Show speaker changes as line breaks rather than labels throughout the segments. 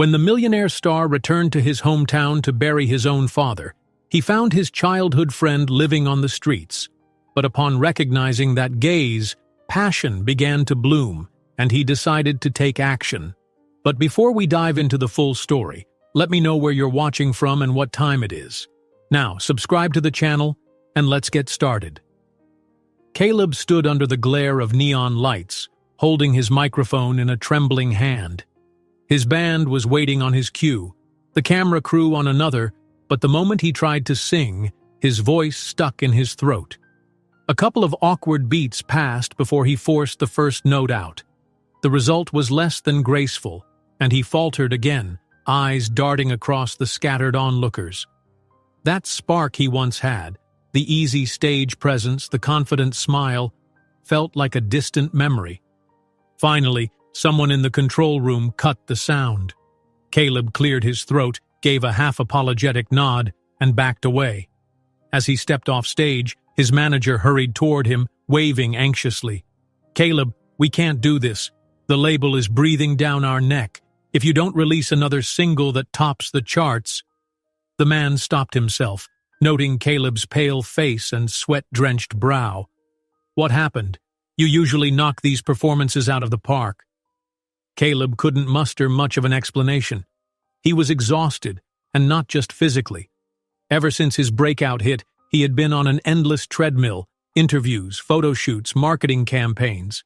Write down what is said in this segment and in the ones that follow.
When the Millionaire star returned to his hometown to bury his own father, he found his childhood friend living on the streets. But upon recognizing that gaze, passion began to bloom, and he decided to take action. But before we dive into the full story, let me know where you're watching from and what time it is. Now, subscribe to the channel, and let's get started. Caleb stood under the glare of neon lights, holding his microphone in a trembling hand. His band was waiting on his cue, the camera crew on another, but the moment he tried to sing, his voice stuck in his throat. A couple of awkward beats passed before he forced the first note out. The result was less than graceful, and he faltered again, eyes darting across the scattered onlookers. That spark he once had, the easy stage presence, the confident smile, felt like a distant memory. Finally, someone in the control room cut the sound. Caleb cleared his throat, gave a half-apologetic nod, and backed away. As he stepped off stage, his manager hurried toward him, waving anxiously. "Caleb, we can't do this. The label is breathing down our neck. If you don't release another single that tops the charts—" The man stopped himself, noting Caleb's pale face and sweat-drenched brow. "What happened? You usually knock these performances out of the park." Caleb couldn't muster much of an explanation. He was exhausted, and not just physically. Ever since his breakout hit, he had been on an endless treadmill, interviews, photo shoots, marketing campaigns.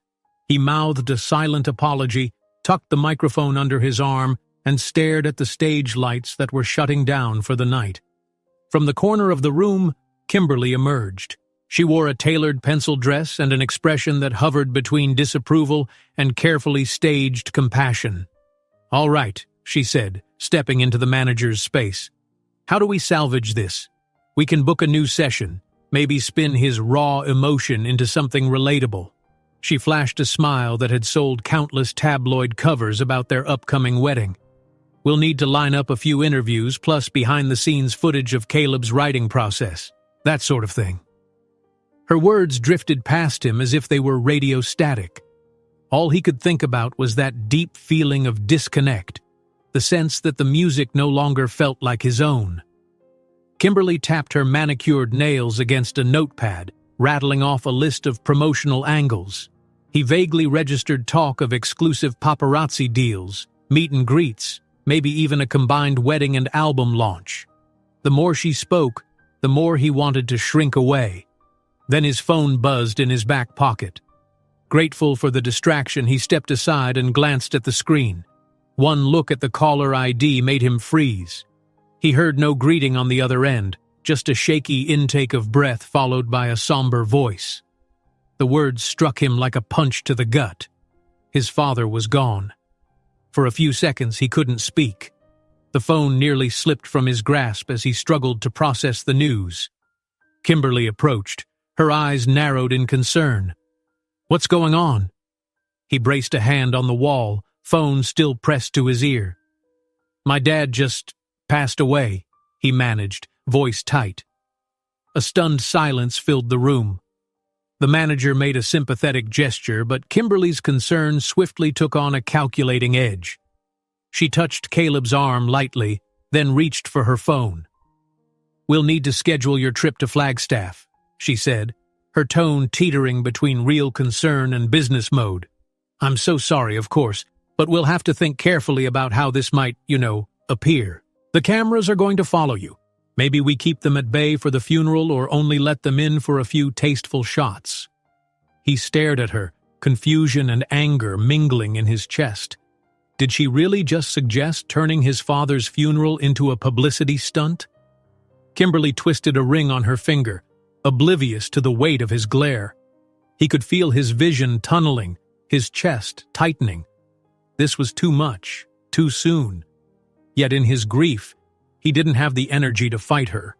He mouthed a silent apology, tucked the microphone under his arm, and stared at the stage lights that were shutting down for the night. From the corner of the room, Kimberly emerged. She wore a tailored pencil dress and an expression that hovered between disapproval and carefully staged compassion. "All right," she said, stepping into the manager's space. "How do we salvage this? We can book a new session, maybe spin his raw emotion into something relatable." She flashed a smile that had sold countless tabloid covers about their upcoming wedding. "We'll need to line up a few interviews plus behind-the-scenes footage of Caleb's writing process. That sort of thing." Her words drifted past him as if they were radio static. All he could think about was that deep feeling of disconnect, the sense that the music no longer felt like his own. Kimberly tapped her manicured nails against a notepad, rattling off a list of promotional angles. He vaguely registered talk of exclusive paparazzi deals, meet and greets, maybe even a combined wedding and album launch. The more she spoke, the more he wanted to shrink away. Then his phone buzzed in his back pocket. Grateful for the distraction, he stepped aside and glanced at the screen. One look at the caller ID made him freeze. He heard no greeting on the other end, just a shaky intake of breath followed by a somber voice. The words struck him like a punch to the gut. His father was gone. For a few seconds he couldn't speak. The phone nearly slipped from his grasp as he struggled to process the news. Kimberly approached, her eyes narrowed in concern. "What's going on?" He braced a hand on the wall, phone still pressed to his ear. "My dad just passed away," he managed, voice tight. A stunned silence filled the room. The manager made a sympathetic gesture, but Kimberly's concern swiftly took on a calculating edge. She touched Caleb's arm lightly, then reached for her phone. "We'll need to schedule your trip to Flagstaff," she said, her tone teetering between real concern and business mode. "I'm so sorry, of course, but we'll have to think carefully about how this might, appear. The cameras are going to follow you. Maybe we keep them at bay for the funeral or only let them in for a few tasteful shots." He stared at her, confusion and anger mingling in his chest. Did she really just suggest turning his father's funeral into a publicity stunt? Kimberly twisted a ring on her finger, oblivious to the weight of his glare. He could feel his vision tunneling, his chest tightening. This was too much, too soon. Yet in his grief, he didn't have the energy to fight her.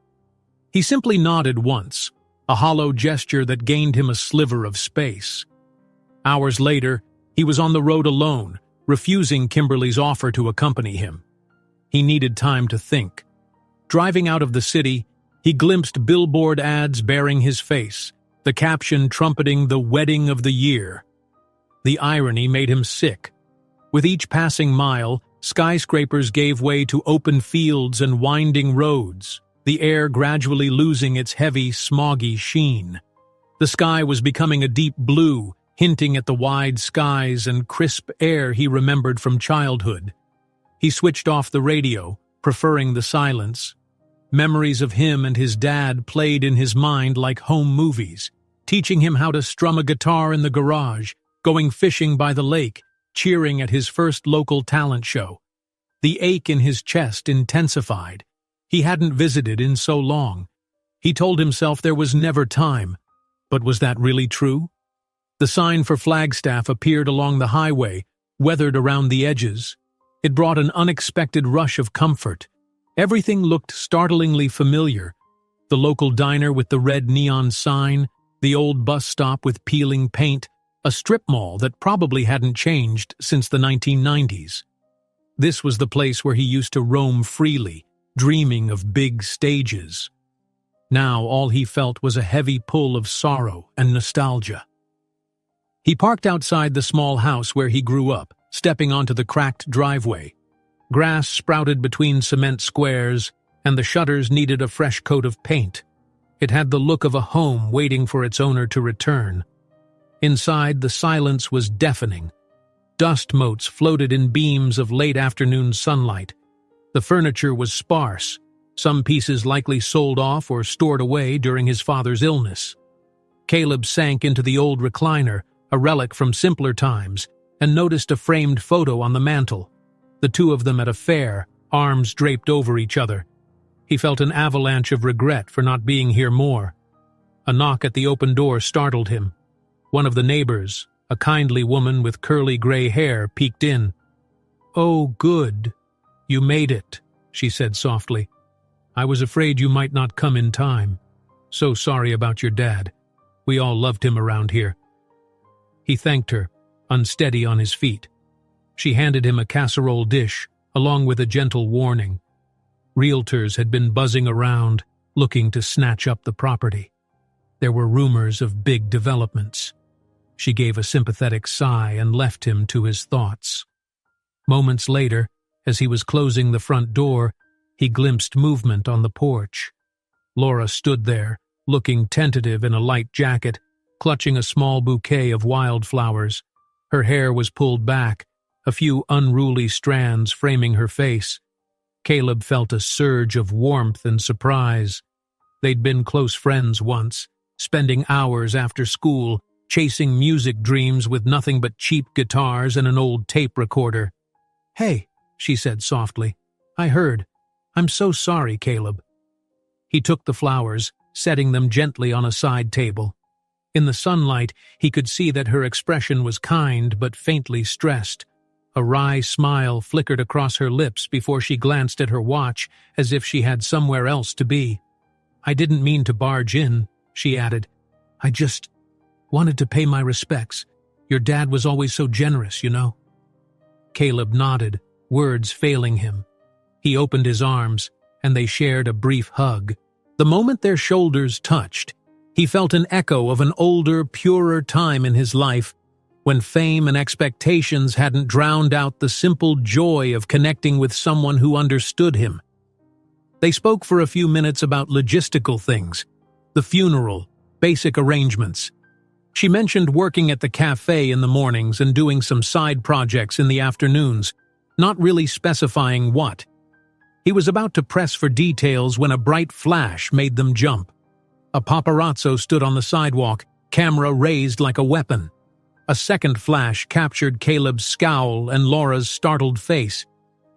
He simply nodded once, a hollow gesture that gained him a sliver of space. Hours later, he was on the road alone, refusing Kimberly's offer to accompany him. He needed time to think. Driving out of the city, he glimpsed billboard ads bearing his face, the caption trumpeting the wedding of the year. The irony made him sick. With each passing mile, Skyscrapers gave way to open fields and winding roads, the air gradually losing its heavy, smoggy sheen. The sky was becoming a deep blue, hinting at the wide skies and crisp air he remembered from childhood. He switched off the radio, preferring the silence. Memories of him and his dad played in his mind like home movies, teaching him how to strum a guitar in the garage, going fishing by the lake, cheering at his first local talent show. The ache in his chest intensified. He hadn't visited in so long. He told himself there was never time. But was that really true? The sign for Flagstaff appeared along the highway, weathered around the edges. It brought an unexpected rush of comfort. Everything looked startlingly familiar. The local diner with the red neon sign, the old bus stop with peeling paint, a strip mall that probably hadn't changed since the 1990s. This was the place where he used to roam freely, dreaming of big stages. Now all he felt was a heavy pull of sorrow and nostalgia. He parked outside the small house where he grew up, stepping onto the cracked driveway. Grass sprouted between cement squares, and the shutters needed a fresh coat of paint. It had the look of a home waiting for its owner to return. Inside, the silence was deafening. Dust motes floated in beams of late afternoon sunlight. The furniture was sparse, some pieces likely sold off or stored away during his father's illness. Caleb sank into the old recliner, a relic from simpler times, and noticed a framed photo on the mantel. The two of them at a fair, arms draped over each other. He felt an avalanche of regret for not being here more. A knock at the open door startled him. One of the neighbors, a kindly woman with curly gray hair, peeked in. "Oh, good. You made it," she said softly. "I was afraid you might not come in time. So sorry about your dad. We all loved him around here." He thanked her, unsteady on his feet. She handed him a casserole dish, along with a gentle warning. Realtors had been buzzing around, looking to snatch up the property. There were rumors of big developments. She gave a sympathetic sigh and left him to his thoughts. Moments later, as he was closing the front door, he glimpsed movement on the porch. Laura stood there, looking tentative in a light jacket, clutching a small bouquet of wildflowers. Her hair was pulled back, a few unruly strands framing her face. Caleb felt a surge of warmth and surprise. They'd been close friends once, spending hours after school, chasing music dreams with nothing but cheap guitars and an old tape recorder. "Hey," she said softly. "I heard. I'm so sorry, Caleb." He took the flowers, setting them gently on a side table. In the sunlight, he could see that her expression was kind but faintly stressed. A wry smile flickered across her lips before she glanced at her watch as if she had somewhere else to be. "I didn't mean to barge in," she added. "I just wanted to pay my respects. Your dad was always so generous, you know." Caleb nodded, words failing him. He opened his arms, and they shared a brief hug. The moment their shoulders touched, he felt an echo of an older, purer time in his life, when fame and expectations hadn't drowned out the simple joy of connecting with someone who understood him. They spoke for a few minutes about logistical things, the funeral, basic arrangements. She mentioned working at the cafe in the mornings and doing some side projects in the afternoons, not really specifying what. He was about to press for details when a bright flash made them jump. A paparazzo stood on the sidewalk, camera raised like a weapon. A second flash captured Caleb's scowl and Laura's startled face.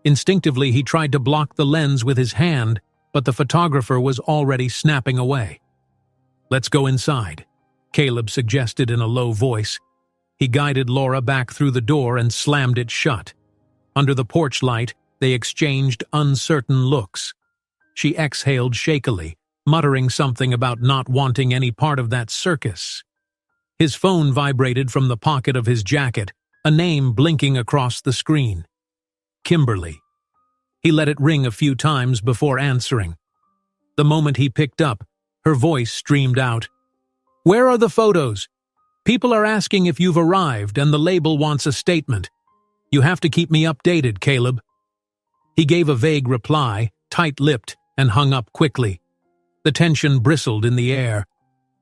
Instinctively, he tried to block the lens with his hand, but the photographer was already snapping away. "Let's go inside," Caleb suggested in a low voice. He guided Laura back through the door and slammed it shut. Under the porch light, they exchanged uncertain looks. She exhaled shakily, muttering something about not wanting any part of that circus. His phone vibrated from the pocket of his jacket, a name blinking across the screen. Kimberly. He let it ring a few times before answering. The moment he picked up, her voice streamed out. "Where are the photos? People are asking if you've arrived and the label wants a statement. You have to keep me updated, Caleb." He gave a vague reply, tight-lipped, and hung up quickly. The tension bristled in the air.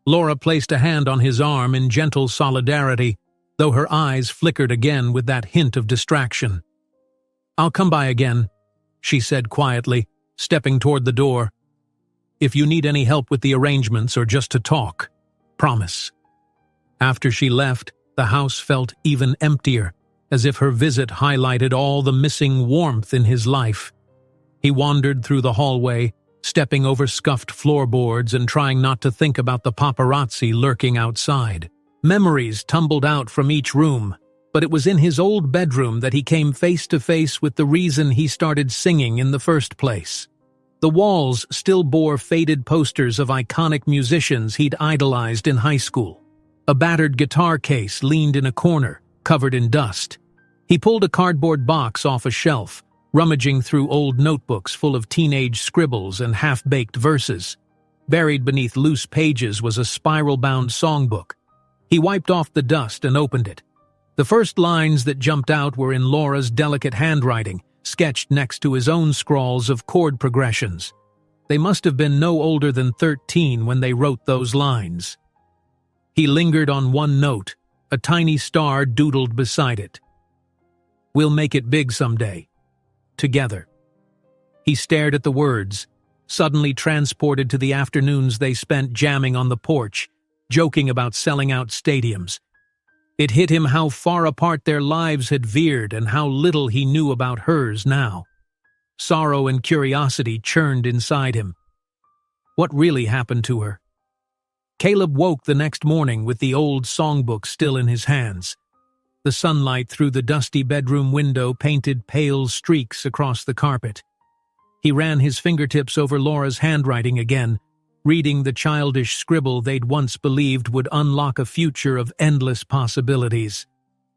Laura placed a hand on his arm in gentle solidarity, though her eyes flickered again with that hint of distraction. "I'll come by again," she said quietly, stepping toward the door. "If you need any help with the arrangements or just to talk, promise." After she left, the house felt even emptier, as if her visit highlighted all the missing warmth in his life. He wandered through the hallway, stepping over scuffed floorboards and trying not to think about the paparazzi lurking outside. Memories tumbled out from each room, but it was in his old bedroom that he came face to face with the reason he started singing in the first place. The walls still bore faded posters of iconic musicians he'd idolized in high school. A battered guitar case leaned in a corner, covered in dust. He pulled a cardboard box off a shelf, rummaging through old notebooks full of teenage scribbles and half-baked verses. Buried beneath loose pages was a spiral-bound songbook. He wiped off the dust and opened it. The first lines that jumped out were in Laura's delicate handwriting, sketched next to his own scrawls of chord progressions. They must have been no older than 13 when they wrote those lines. He lingered on one note, a tiny star doodled beside it. "We'll make it big someday. Together." He stared at the words, suddenly transported to the afternoons they spent jamming on the porch, joking about selling out stadiums. It hit him how far apart their lives had veered and how little he knew about hers now. Sorrow and curiosity churned inside him. What really happened to her? Caleb woke the next morning with the old songbook still in his hands. The sunlight through the dusty bedroom window painted pale streaks across the carpet. He ran his fingertips over Laura's handwriting again, reading the childish scribble they'd once believed would unlock a future of endless possibilities.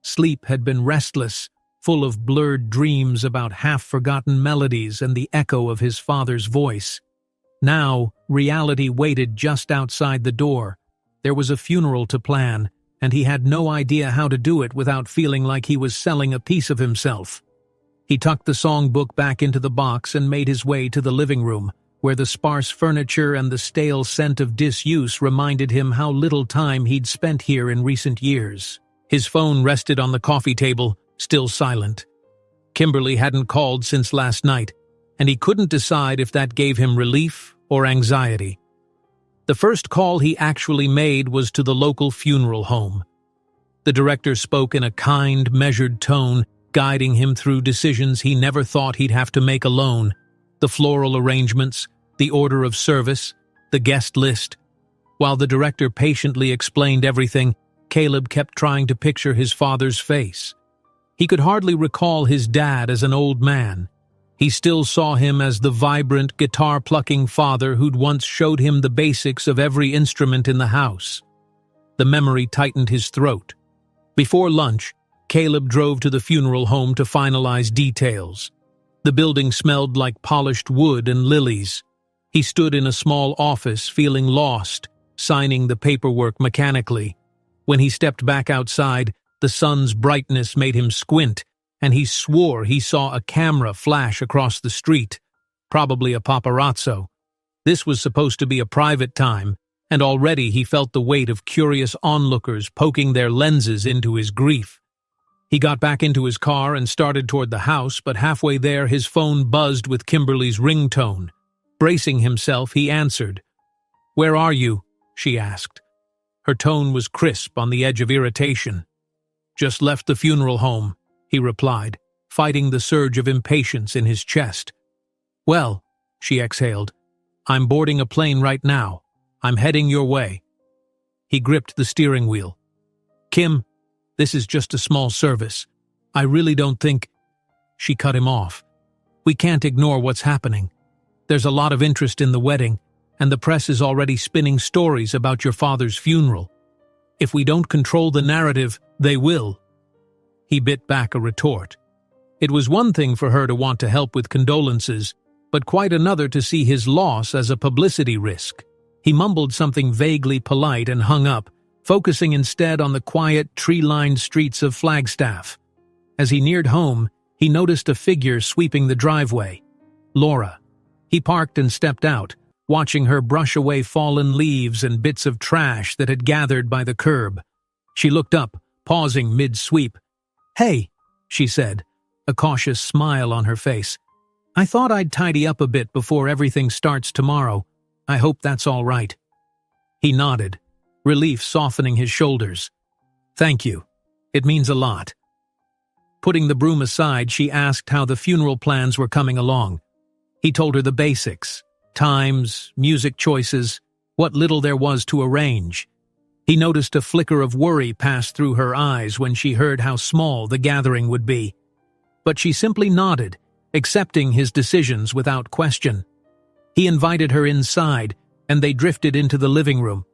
Sleep had been restless, full of blurred dreams about half-forgotten melodies and the echo of his father's voice. Now, reality waited just outside the door. There was a funeral to plan, and he had no idea how to do it without feeling like he was selling a piece of himself. He tucked the songbook back into the box and made his way to the living room, where the sparse furniture and the stale scent of disuse reminded him how little time he'd spent here in recent years. His phone rested on the coffee table, still silent. Kimberly hadn't called since last night, and he couldn't decide if that gave him relief or anxiety. The first call he actually made was to the local funeral home. The director spoke in a kind, measured tone, guiding him through decisions he never thought he'd have to make alone. The floral arrangements, the order of service, the guest list. While the director patiently explained everything, Caleb kept trying to picture his father's face. He could hardly recall his dad as an old man. He still saw him as the vibrant, guitar-plucking father who'd once showed him the basics of every instrument in the house. The memory tightened his throat. Before lunch, Caleb drove to the funeral home to finalize details. The building smelled like polished wood and lilies. He stood in a small office, feeling lost, signing the paperwork mechanically. When he stepped back outside, the sun's brightness made him squint, and he swore he saw a camera flash across the street, probably a paparazzo. This was supposed to be a private time, and already he felt the weight of curious onlookers poking their lenses into his grief. He got back into his car and started toward the house, but halfway there his phone buzzed with Kimberly's ringtone. Bracing himself, he answered. "Where are you?" she asked. Her tone was crisp on the edge of irritation. "Just left the funeral home," he replied, fighting the surge of impatience in his chest. "Well," she exhaled, "I'm boarding a plane right now. I'm heading your way." He gripped the steering wheel. "Kim, this is just a small service. I really don't think—" She cut him off. "We can't ignore what's happening. There's a lot of interest in the wedding, and the press is already spinning stories about your father's funeral. If we don't control the narrative, they will." He bit back a retort. It was one thing for her to want to help with condolences, but quite another to see his loss as a publicity risk. He mumbled something vaguely polite and hung up, focusing instead on the quiet, tree-lined streets of Flagstaff. As he neared home, he noticed a figure sweeping the driveway. Laura. He parked and stepped out, watching her brush away fallen leaves and bits of trash that had gathered by the curb. She looked up, pausing mid-sweep. "Hey," she said, a cautious smile on her face. "I thought I'd tidy up a bit before everything starts tomorrow. I hope that's all right." He nodded, relief softening his shoulders. "Thank you. It means a lot." Putting the broom aside, she asked how the funeral plans were coming along. He told her the basics: times, music choices, what little there was to arrange. He noticed a flicker of worry pass through her eyes when she heard how small the gathering would be. But she simply nodded, accepting his decisions without question. He invited her inside, and they drifted into the living room.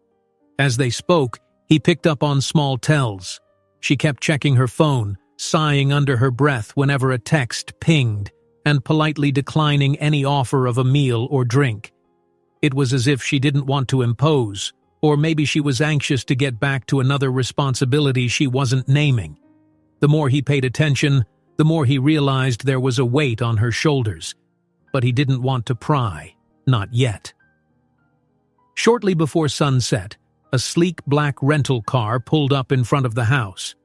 As they spoke, he picked up on small tells. She kept checking her phone, sighing under her breath whenever a text pinged, and politely declining any offer of a meal or drink. It was as if she didn't want to impose, or maybe she was anxious to get back to another responsibility she wasn't naming. The more he paid attention, the more he realized there was a weight on her shoulders. But he didn't want to pry, not yet. Shortly before sunset, a sleek black rental car pulled up in front of the house.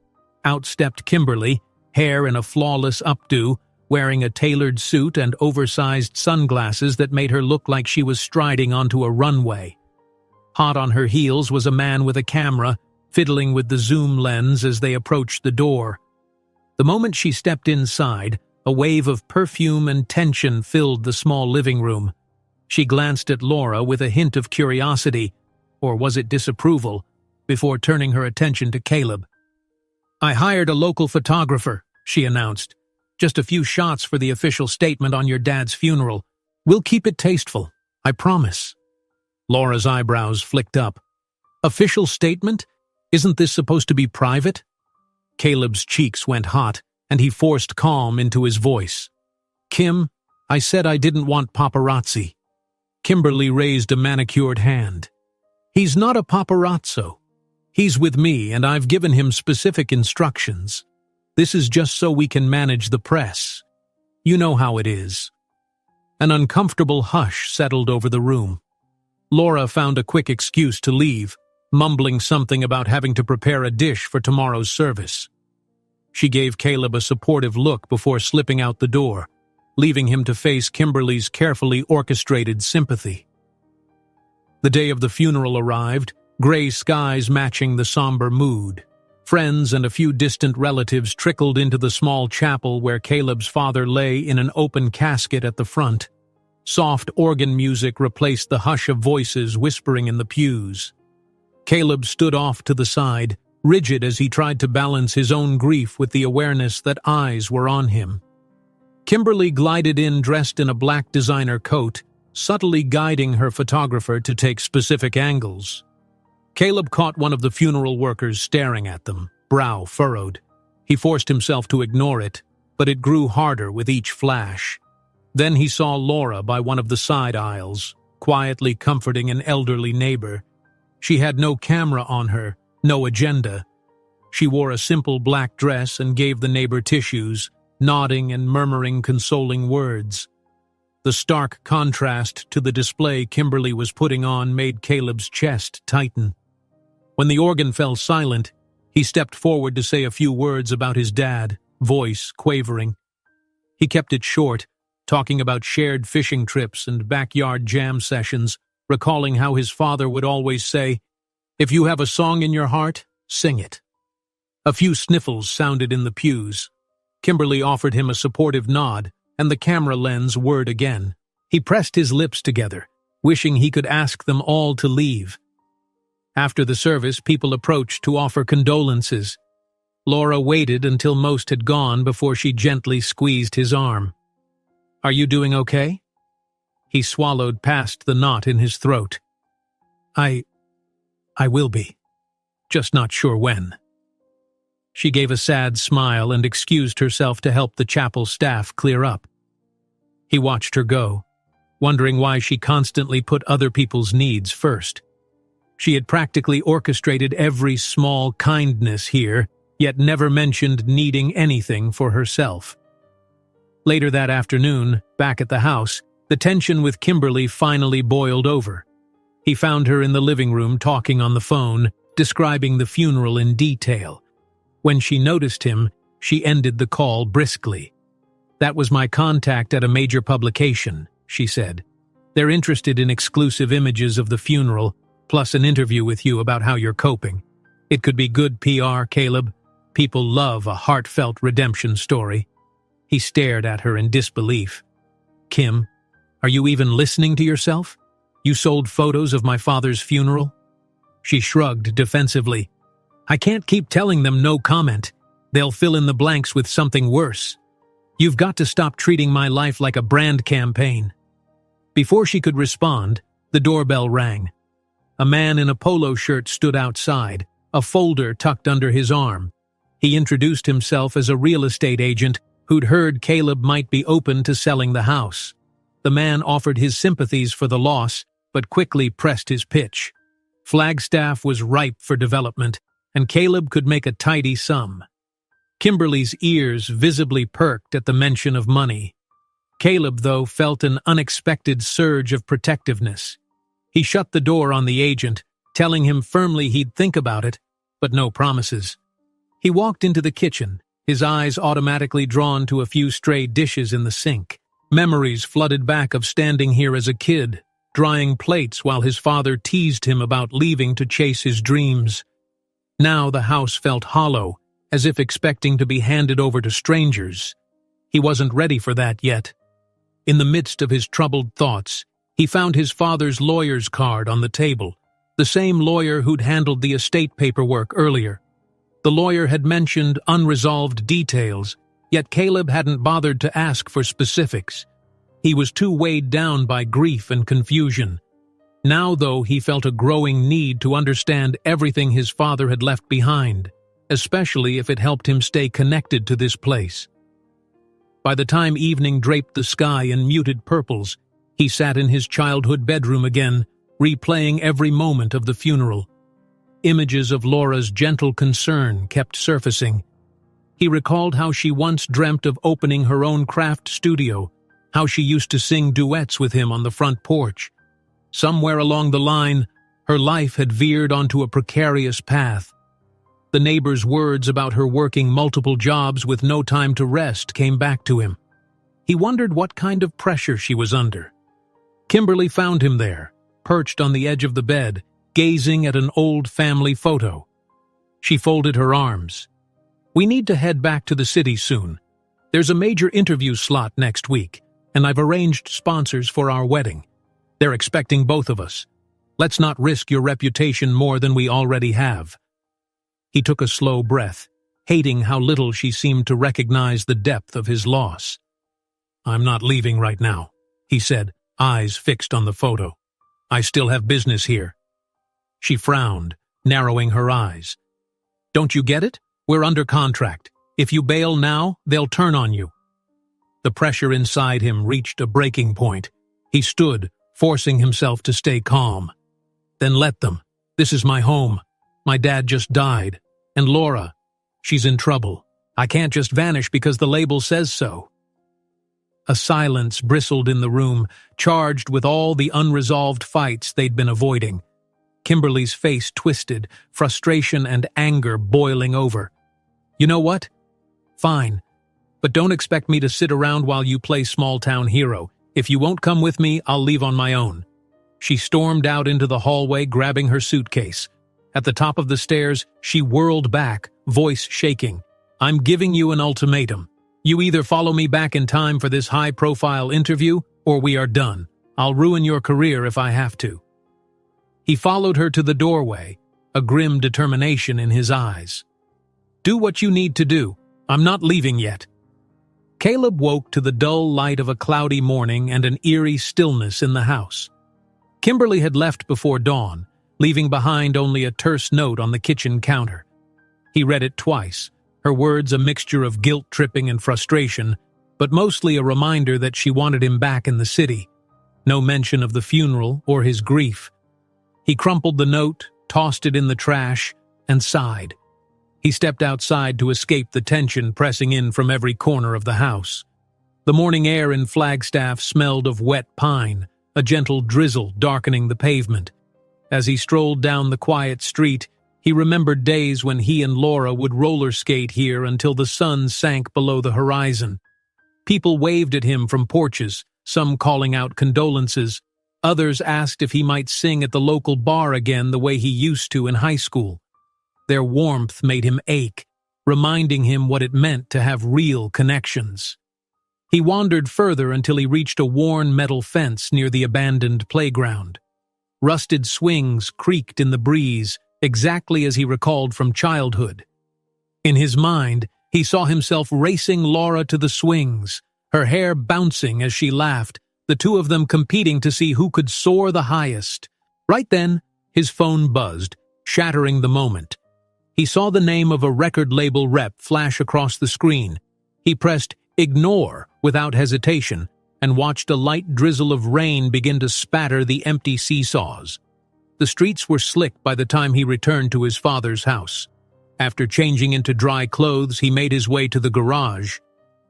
Out stepped Kimberly, hair in a flawless updo, wearing a tailored suit and oversized sunglasses that made her look like she was striding onto a runway. Hot on her heels was a man with a camera, fiddling with the zoom lens as they approached the door. The moment she stepped inside, a wave of perfume and tension filled the small living room. She glanced at Laura with a hint of curiosity, or was it disapproval, before turning her attention to Caleb. "I hired a local photographer," she announced. "Just a few shots for the official statement on your dad's funeral. We'll keep it tasteful, I promise." Laura's eyebrows flicked up. "Official statement? Isn't this supposed to be private?" Caleb's cheeks went hot, and he forced calm into his voice. "Kim, I said I didn't want paparazzi." Kimberly raised a manicured hand. "He's not a paparazzo. He's with me, and I've given him specific instructions. This is just so we can manage the press. You know how it is." An uncomfortable hush settled over the room. Laura found a quick excuse to leave, mumbling something about having to prepare a dish for tomorrow's service. She gave Caleb a supportive look before slipping out the door, leaving him to face Kimberly's carefully orchestrated sympathy. The day of the funeral arrived, gray skies matching the somber mood. Friends and a few distant relatives trickled into the small chapel where Caleb's father lay in an open casket at the front. Soft organ music replaced the hush of voices whispering in the pews. Caleb stood off to the side, rigid as he tried to balance his own grief with the awareness that eyes were on him. Kimberly glided in dressed in a black designer coat, subtly guiding her photographer to take specific angles. Caleb caught one of the funeral workers staring at them, brow furrowed. He forced himself to ignore it, but it grew harder with each flash. Then he saw Laura by one of the side aisles, quietly comforting an elderly neighbor. She had no camera on her, no agenda. She wore a simple black dress and gave the neighbor tissues, nodding and murmuring consoling words. The stark contrast to the display Kimberly was putting on made Caleb's chest tighten. When the organ fell silent, he stepped forward to say a few words about his dad, voice quavering. He kept it short, talking about shared fishing trips and backyard jam sessions, recalling how his father would always say, "If you have a song in your heart, sing it." A few sniffles sounded in the pews. Kimberly offered him a supportive nod, and the camera lens whirred again. He pressed his lips together, wishing he could ask them all to leave. After the service, people approached to offer condolences. Laura waited until most had gone before she gently squeezed his arm. "Are you doing okay?" He swallowed past the knot in his throat. I will be. Just not sure when." She gave a sad smile and excused herself to help the chapel staff clear up. He watched her go, wondering why she constantly put other people's needs first. She had practically orchestrated every small kindness here, yet never mentioned needing anything for herself. Later that afternoon, back at the house, the tension with Kimberly finally boiled over. He found her in the living room talking on the phone, describing the funeral in detail. When she noticed him, she ended the call briskly. "That was my contact at a major publication," she said. "They're interested in exclusive images of the funeral, plus an interview with you about how you're coping. It could be good PR, Caleb. People love a heartfelt redemption story." He stared at her in disbelief. "Kim, are you even listening to yourself? You sold photos of my father's funeral?" She shrugged defensively. "I can't keep telling them no comment. They'll fill in the blanks with something worse. You've got to stop treating my life like a brand campaign." Before she could respond, the doorbell rang. A man in a polo shirt stood outside, a folder tucked under his arm. He introduced himself as a real estate agent who'd heard Caleb might be open to selling the house. The man offered his sympathies for the loss, but quickly pressed his pitch. Flagstaff was ripe for development, and Caleb could make a tidy sum. Kimberly's ears visibly perked at the mention of money. Caleb, though, felt an unexpected surge of protectiveness. He shut the door on the agent, telling him firmly he'd think about it, but no promises. He walked into the kitchen, his eyes automatically drawn to a few stray dishes in the sink. Memories flooded back of standing here as a kid, drying plates while his father teased him about leaving to chase his dreams. Now the house felt hollow, as if expecting to be handed over to strangers. He wasn't ready for that yet. In the midst of his troubled thoughts, he found his father's lawyer's card on the table, the same lawyer who'd handled the estate paperwork earlier. The lawyer had mentioned unresolved details, yet Caleb hadn't bothered to ask for specifics. He was too weighed down by grief and confusion. Now, though, he felt a growing need to understand everything his father had left behind, especially if it helped him stay connected to this place. By the time evening draped the sky in muted purples, he sat in his childhood bedroom again, replaying every moment of the funeral. Images of Laura's gentle concern kept surfacing. He recalled how she once dreamt of opening her own craft studio, how she used to sing duets with him on the front porch. Somewhere along the line, her life had veered onto a precarious path. The neighbor's words about her working multiple jobs with no time to rest came back to him. He wondered what kind of pressure she was under. Kimberly found him there, perched on the edge of the bed, gazing at an old family photo. She folded her arms. "We need to head back to the city soon. There's a major interview slot next week, and I've arranged sponsors for our wedding. They're expecting both of us. Let's not risk your reputation more than we already have." He took a slow breath, hating how little she seemed to recognize the depth of his loss. "I'm not leaving right now," he said, eyes fixed on the photo. "I still have business here." She frowned, narrowing her eyes. "Don't you get it? We're under contract. If you bail now, they'll turn on you." The pressure inside him reached a breaking point. He stood, forcing himself to stay calm. "Then let them. This is my home. My dad just died. And Laura, she's in trouble. I can't just vanish because the label says so." A silence bristled in the room, charged with all the unresolved fights they'd been avoiding. Kimberly's face twisted, frustration and anger boiling over. "You know what? Fine. But don't expect me to sit around while you play small-town hero. If you won't come with me, I'll leave on my own." She stormed out into the hallway, grabbing her suitcase. At the top of the stairs, she whirled back, voice shaking. "I'm giving you an ultimatum. You either follow me back in time for this high-profile interview, or we are done. I'll ruin your career if I have to." He followed her to the doorway, a grim determination in his eyes. "Do what you need to do. I'm not leaving yet." Caleb woke to the dull light of a cloudy morning and an eerie stillness in the house. Kimberly had left before dawn, leaving behind only a terse note on the kitchen counter. He read it twice, her words a mixture of guilt-tripping and frustration, but mostly a reminder that she wanted him back in the city. No mention of the funeral or his grief. He crumpled the note, tossed it in the trash, and sighed. He stepped outside to escape the tension pressing in from every corner of the house. The morning air in Flagstaff smelled of wet pine, a gentle drizzle darkening the pavement. As he strolled down the quiet street, he remembered days when he and Laura would roller skate here until the sun sank below the horizon. People waved at him from porches, some calling out condolences. Others asked if he might sing at the local bar again the way he used to in high school. Their warmth made him ache, reminding him what it meant to have real connections. He wandered further until he reached a worn metal fence near the abandoned playground. Rusted swings creaked in the breeze, exactly as he recalled from childhood. In his mind, he saw himself racing Laura to the swings, her hair bouncing as she laughed, the two of them competing to see who could soar the highest. Right then, his phone buzzed, shattering the moment. He saw the name of a record label rep flash across the screen. He pressed ignore without hesitation and watched a light drizzle of rain begin to spatter the empty seesaws. The streets were slick by the time he returned to his father's house. After changing into dry clothes, he made his way to the garage.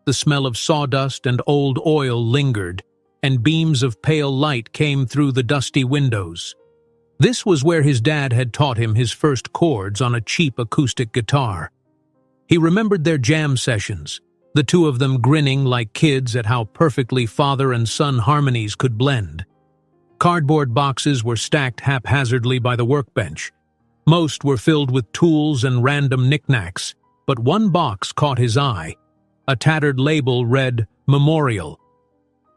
The smell of sawdust and old oil lingered, and beams of pale light came through the dusty windows. This was where his dad had taught him his first chords on a cheap acoustic guitar. He remembered their jam sessions, the two of them grinning like kids at how perfectly father and son harmonies could blend. Cardboard boxes were stacked haphazardly by the workbench. Most were filled with tools and random knickknacks, but one box caught his eye. A tattered label read, "Memorial."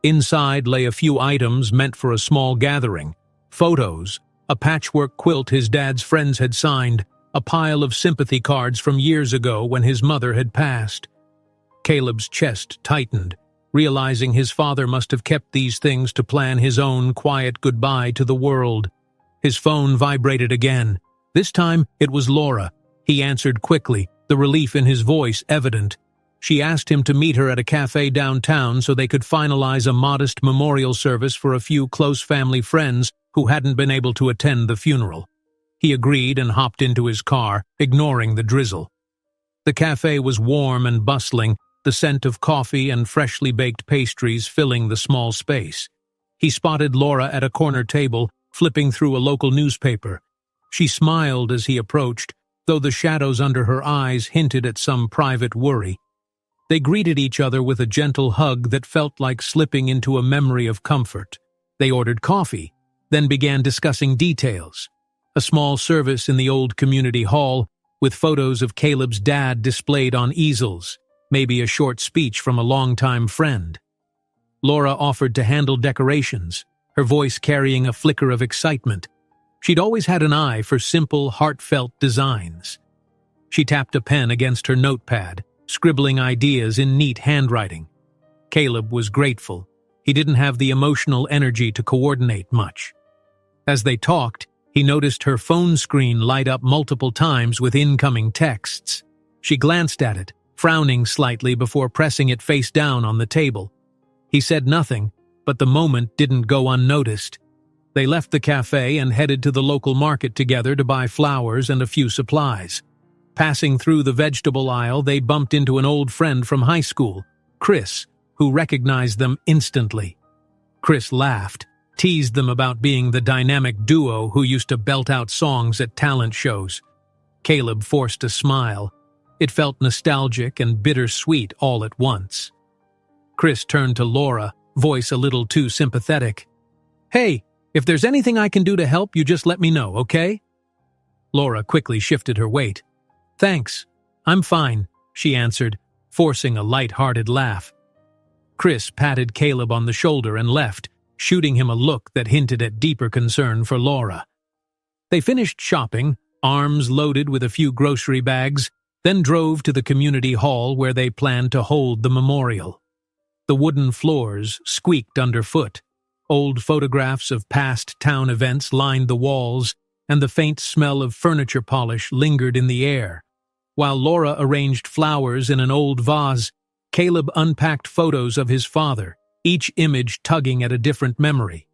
Inside lay a few items meant for a small gathering: photos, a patchwork quilt his dad's friends had signed, a pile of sympathy cards from years ago when his mother had passed. Caleb's chest tightened, realizing his father must have kept these things to plan his own quiet goodbye to the world. His phone vibrated again. This time it was Laura. He answered quickly, the relief in his voice evident. She asked him to meet her at a cafe downtown so they could finalize a modest memorial service for a few close family friends who hadn't been able to attend the funeral. He agreed and hopped into his car, ignoring the drizzle. The cafe was warm and bustling, the scent of coffee and freshly baked pastries filling the small space. He spotted Laura at a corner table, flipping through a local newspaper. She smiled as he approached, though the shadows under her eyes hinted at some private worry. They greeted each other with a gentle hug that felt like slipping into a memory of comfort. They ordered coffee, then began discussing details. A small service in the old community hall, with photos of Caleb's dad displayed on easels, maybe a short speech from a longtime friend. Laura offered to handle decorations, her voice carrying a flicker of excitement. She'd always had an eye for simple, heartfelt designs. She tapped a pen against her notepad, scribbling ideas in neat handwriting. Caleb was grateful. He didn't have the emotional energy to coordinate much. As they talked, he noticed her phone screen light up multiple times with incoming texts. She glanced at it, frowning slightly before pressing it face down on the table. He said nothing, but the moment didn't go unnoticed. They left the cafe and headed to the local market together to buy flowers and a few supplies. Passing through the vegetable aisle, they bumped into an old friend from high school, Chris, who recognized them instantly. Chris laughed, teased them about being the dynamic duo who used to belt out songs at talent shows. Caleb forced a smile. It felt nostalgic and bittersweet all at once. Chris turned to Laura, voice a little too sympathetic. "Hey, if there's anything I can do to help, you just let me know, okay?" Laura quickly shifted her weight. "Thanks. I'm fine," she answered, forcing a light-hearted laugh. Chris patted Caleb on the shoulder and left, shooting him a look that hinted at deeper concern for Laura. They finished shopping, arms loaded with a few grocery bags, then drove to the community hall where they planned to hold the memorial. The wooden floors squeaked underfoot. Old photographs of past town events lined the walls, and the faint smell of furniture polish lingered in the air. While Laura arranged flowers in an old vase, Caleb unpacked photos of his father, each image tugging at a different memory.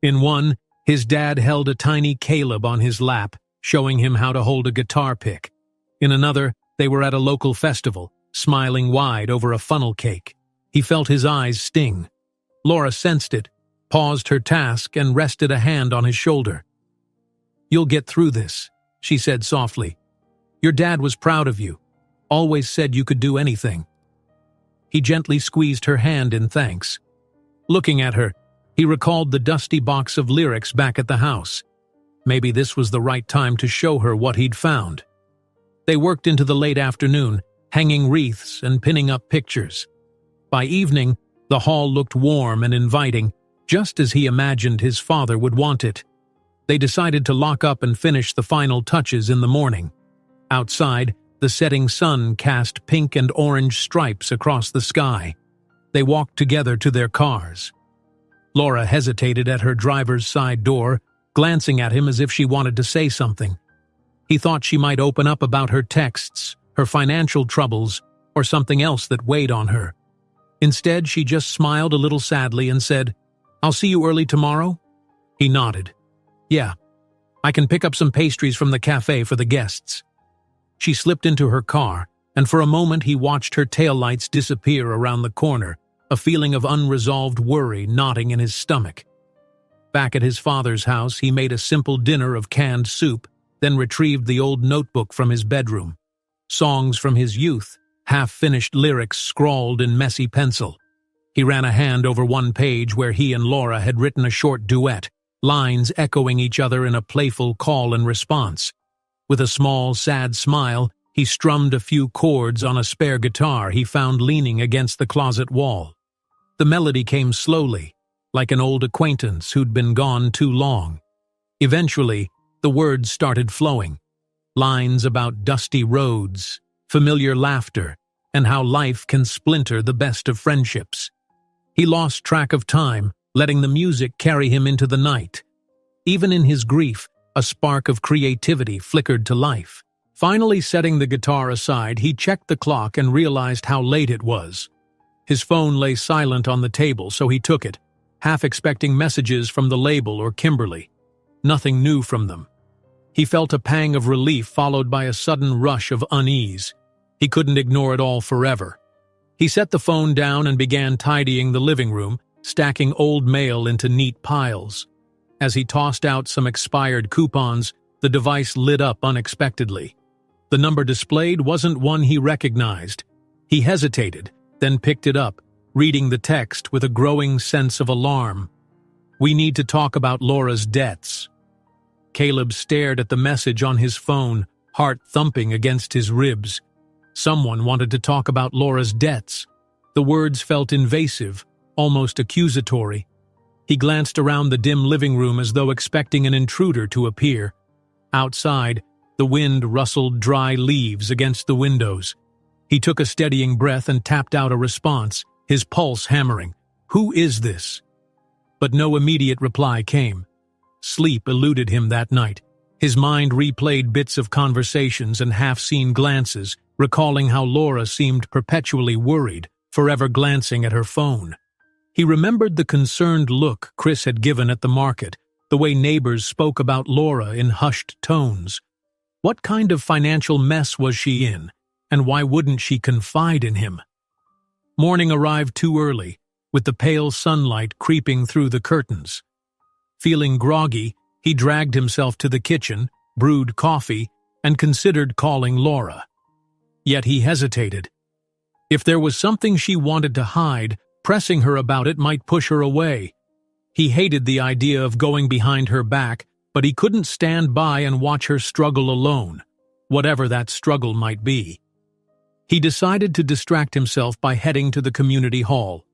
In one, his dad held a tiny Caleb on his lap, showing him how to hold a guitar pick. In another, they were at a local festival, smiling wide over a funnel cake. He felt his eyes sting. Laura sensed it, paused her task, and rested a hand on his shoulder. "You'll get through this," she said softly. "Your dad was proud of you, always said you could do anything." He gently squeezed her hand in thanks. Looking at her, he recalled the dusty box of lyrics back at the house. Maybe this was the right time to show her what he'd found. They worked into the late afternoon, hanging wreaths and pinning up pictures. By evening, the hall looked warm and inviting, just as he imagined his father would want it. They decided to lock up and finish the final touches in the morning. Outside, the setting sun cast pink and orange stripes across the sky. They walked together to their cars. Laura hesitated at her driver's side door, glancing at him as if she wanted to say something. He thought she might open up about her texts, her financial troubles, or something else that weighed on her. Instead, she just smiled a little sadly and said, "I'll see you early tomorrow?" He nodded. "Yeah, I can pick up some pastries from the cafe for the guests." She slipped into her car, and for a moment he watched her taillights disappear around the corner, a feeling of unresolved worry knotting in his stomach. Back at his father's house, he made a simple dinner of canned soup, then retrieved the old notebook from his bedroom. Songs from his youth, half-finished lyrics scrawled in messy pencil. He ran a hand over one page where he and Laura had written a short duet, lines echoing each other in a playful call and response. With a small, sad smile, he strummed a few chords on a spare guitar he found leaning against the closet wall. The melody came slowly, like an old acquaintance who'd been gone too long. Eventually, the words started flowing. Lines about dusty roads, familiar laughter, and how life can splinter the best of friendships. He lost track of time, letting the music carry him into the night. Even in his grief, a spark of creativity flickered to life. Finally setting the guitar aside, he checked the clock and realized how late it was. His phone lay silent on the table, so he took it, half expecting messages from the label or Kimberly. Nothing new from them. He felt a pang of relief followed by a sudden rush of unease. He couldn't ignore it all forever. He set the phone down and began tidying the living room, stacking old mail into neat piles. As he tossed out some expired coupons, the device lit up unexpectedly. The number displayed wasn't one he recognized. He hesitated, then picked it up, reading the text with a growing sense of alarm. "We need to talk about Laura's debts." Caleb stared at the message on his phone, heart thumping against his ribs. Someone wanted to talk about Laura's debts. The words felt invasive, almost accusatory. He glanced around the dim living room as though expecting an intruder to appear. Outside, the wind rustled dry leaves against the windows. He took a steadying breath and tapped out a response, his pulse hammering. "Who is this?" But no immediate reply came. Sleep eluded him that night. His mind replayed bits of conversations and half-seen glances, recalling how Laura seemed perpetually worried, forever glancing at her phone. He remembered the concerned look Chris had given at the market, the way neighbors spoke about Laura in hushed tones. What kind of financial mess was she in, and why wouldn't she confide in him? Morning arrived too early, with the pale sunlight creeping through the curtains. Feeling groggy, he dragged himself to the kitchen, brewed coffee, and considered calling Laura. Yet he hesitated. If there was something she wanted to hide, pressing her about it might push her away. He hated the idea of going behind her back, but he couldn't stand by and watch her struggle alone, whatever that struggle might be. He decided to distract himself by heading to the community hall.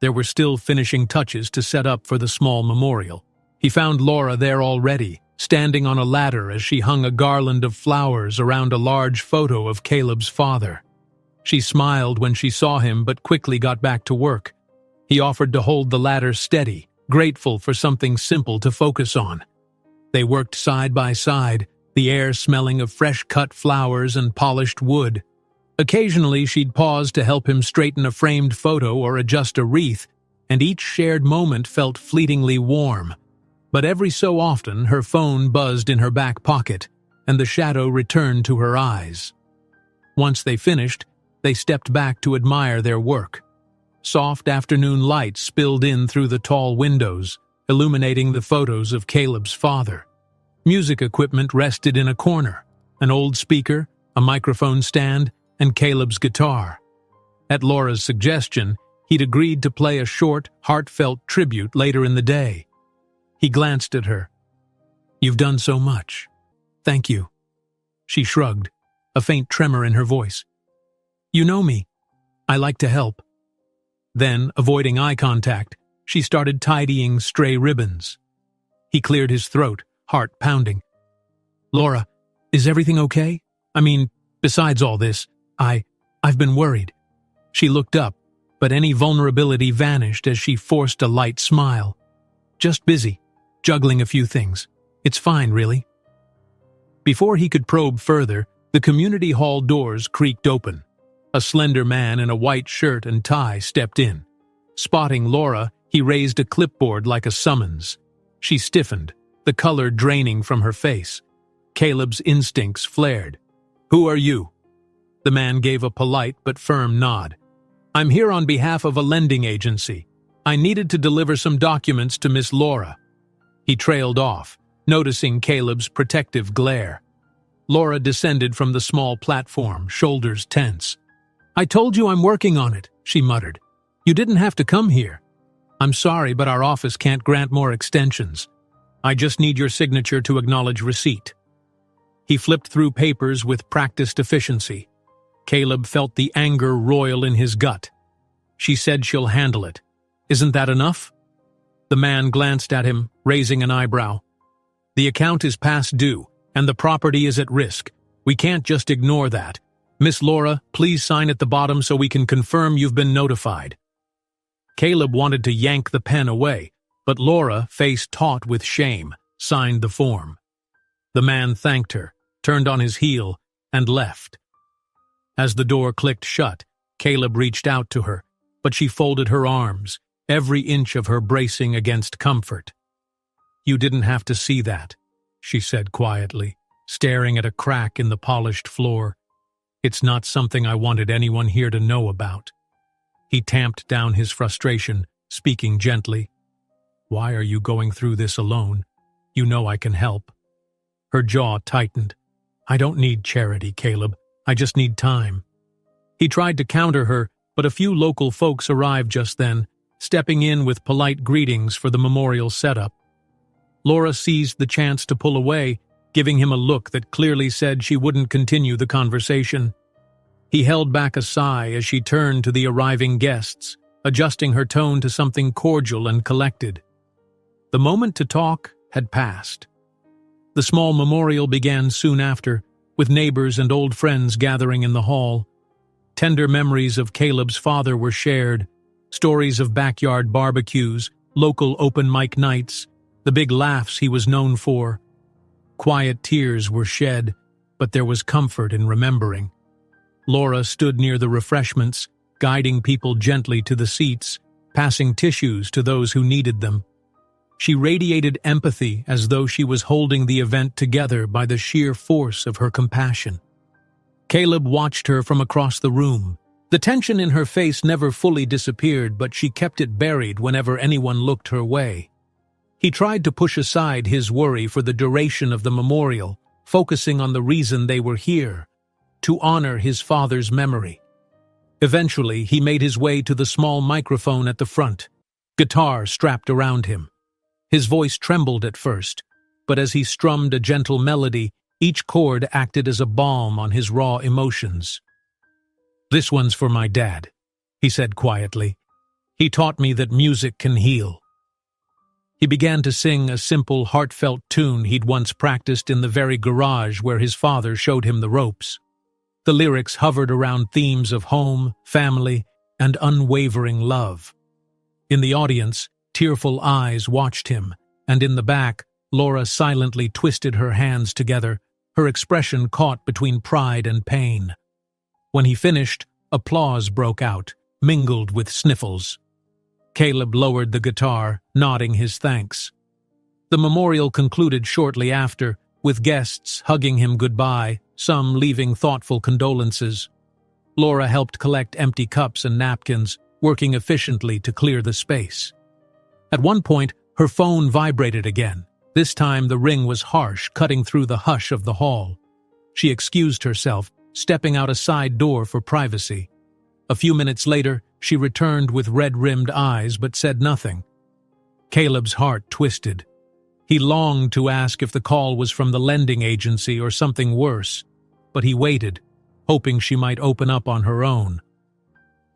There were still finishing touches to set up for the small memorial. He found Laura there already, standing on a ladder as she hung a garland of flowers around a large photo of Caleb's father. She smiled when she saw him but quickly got back to work. He offered to hold the ladder steady, grateful for something simple to focus on. They worked side by side, the air smelling of fresh-cut flowers and polished wood. Occasionally she'd pause to help him straighten a framed photo or adjust a wreath, and each shared moment felt fleetingly warm. But every so often her phone buzzed in her back pocket, and the shadow returned to her eyes. Once they finished, they stepped back to admire their work. Soft afternoon light spilled in through the tall windows, illuminating the photos of Caleb's father. Music equipment rested in a corner, an old speaker, a microphone stand, and Caleb's guitar. At Laura's suggestion, he'd agreed to play a short, heartfelt tribute later in the day. He glanced at her. "You've done so much. Thank you." She shrugged, a faint tremor in her voice. "You know me. I like to help." Then, avoiding eye contact, she started tidying stray ribbons. He cleared his throat, heart pounding. "Laura, is everything okay? I mean, besides all this, I've been worried." She looked up, but any vulnerability vanished as she forced a light smile. "Just busy, juggling a few things. It's fine, really." Before he could probe further, the community hall doors creaked open. A slender man in a white shirt and tie stepped in. Spotting Laura, he raised a clipboard like a summons. She stiffened, the color draining from her face. Caleb's instincts flared. "Who are you?" The man gave a polite but firm nod. "I'm here on behalf of a lending agency. I needed to deliver some documents to Miss Laura." He trailed off, noticing Caleb's protective glare. Laura descended from the small platform, shoulders tense. "I told you I'm working on it," she muttered. "You didn't have to come here. I'm sorry, but our office can't grant more extensions. I just need your signature to acknowledge receipt." He flipped through papers with practiced efficiency. Caleb felt the anger roil in his gut. "She said she'll handle it. Isn't that enough?" The man glanced at him, raising an eyebrow. "The account is past due, and the property is at risk. We can't just ignore that. Miss Laura, please sign at the bottom so we can confirm you've been notified." Caleb wanted to yank the pen away, but Laura, face taut with shame, signed the form. The man thanked her, turned on his heel, and left. As the door clicked shut, Caleb reached out to her, but she folded her arms, every inch of her bracing against comfort. "You didn't have to see that," she said quietly, staring at a crack in the polished floor. "It's not something I wanted anyone here to know about." He tamped down his frustration, speaking gently. "Why are you going through this alone? You know I can help." Her jaw tightened. "I don't need charity, Caleb. I just need time." He tried to counter her, but a few local folks arrived just then, stepping in with polite greetings for the memorial setup. Laura seized the chance to pull away, giving him a look that clearly said she wouldn't continue the conversation. He held back a sigh as she turned to the arriving guests, adjusting her tone to something cordial and collected. The moment to talk had passed. The small memorial began soon after, with neighbors and old friends gathering in the hall. Tender memories of Caleb's father were shared, stories of backyard barbecues, local open mic nights, the big laughs he was known for. Quiet tears were shed, but there was comfort in remembering. Laura stood near the refreshments, guiding people gently to the seats, passing tissues to those who needed them. She radiated empathy as though she was holding the event together by the sheer force of her compassion. Caleb watched her from across the room. The tension in her face never fully disappeared, but she kept it buried whenever anyone looked her way. He tried to push aside his worry for the duration of the memorial, focusing on the reason they were here, to honor his father's memory. Eventually, he made his way to the small microphone at the front, guitar strapped around him. His voice trembled at first, but as he strummed a gentle melody, each chord acted as a balm on his raw emotions. "This one's for my dad," he said quietly. "He taught me that music can heal." He began to sing a simple, heartfelt tune he'd once practiced in the very garage where his father showed him the ropes. The lyrics hovered around themes of home, family, and unwavering love. In the audience, tearful eyes watched him, and in the back, Laura silently twisted her hands together, her expression caught between pride and pain. When he finished, applause broke out, mingled with sniffles. Caleb lowered the guitar, nodding his thanks. The memorial concluded shortly after, with guests hugging him goodbye, some leaving thoughtful condolences. Laura helped collect empty cups and napkins, working efficiently to clear the space. At one point, her phone vibrated again. This time the ring was harsh, cutting through the hush of the hall. She excused herself, stepping out a side door for privacy. A few minutes later, she returned with red-rimmed eyes but said nothing. Caleb's heart twisted. He longed to ask if the call was from the lending agency or something worse, but he waited, hoping she might open up on her own.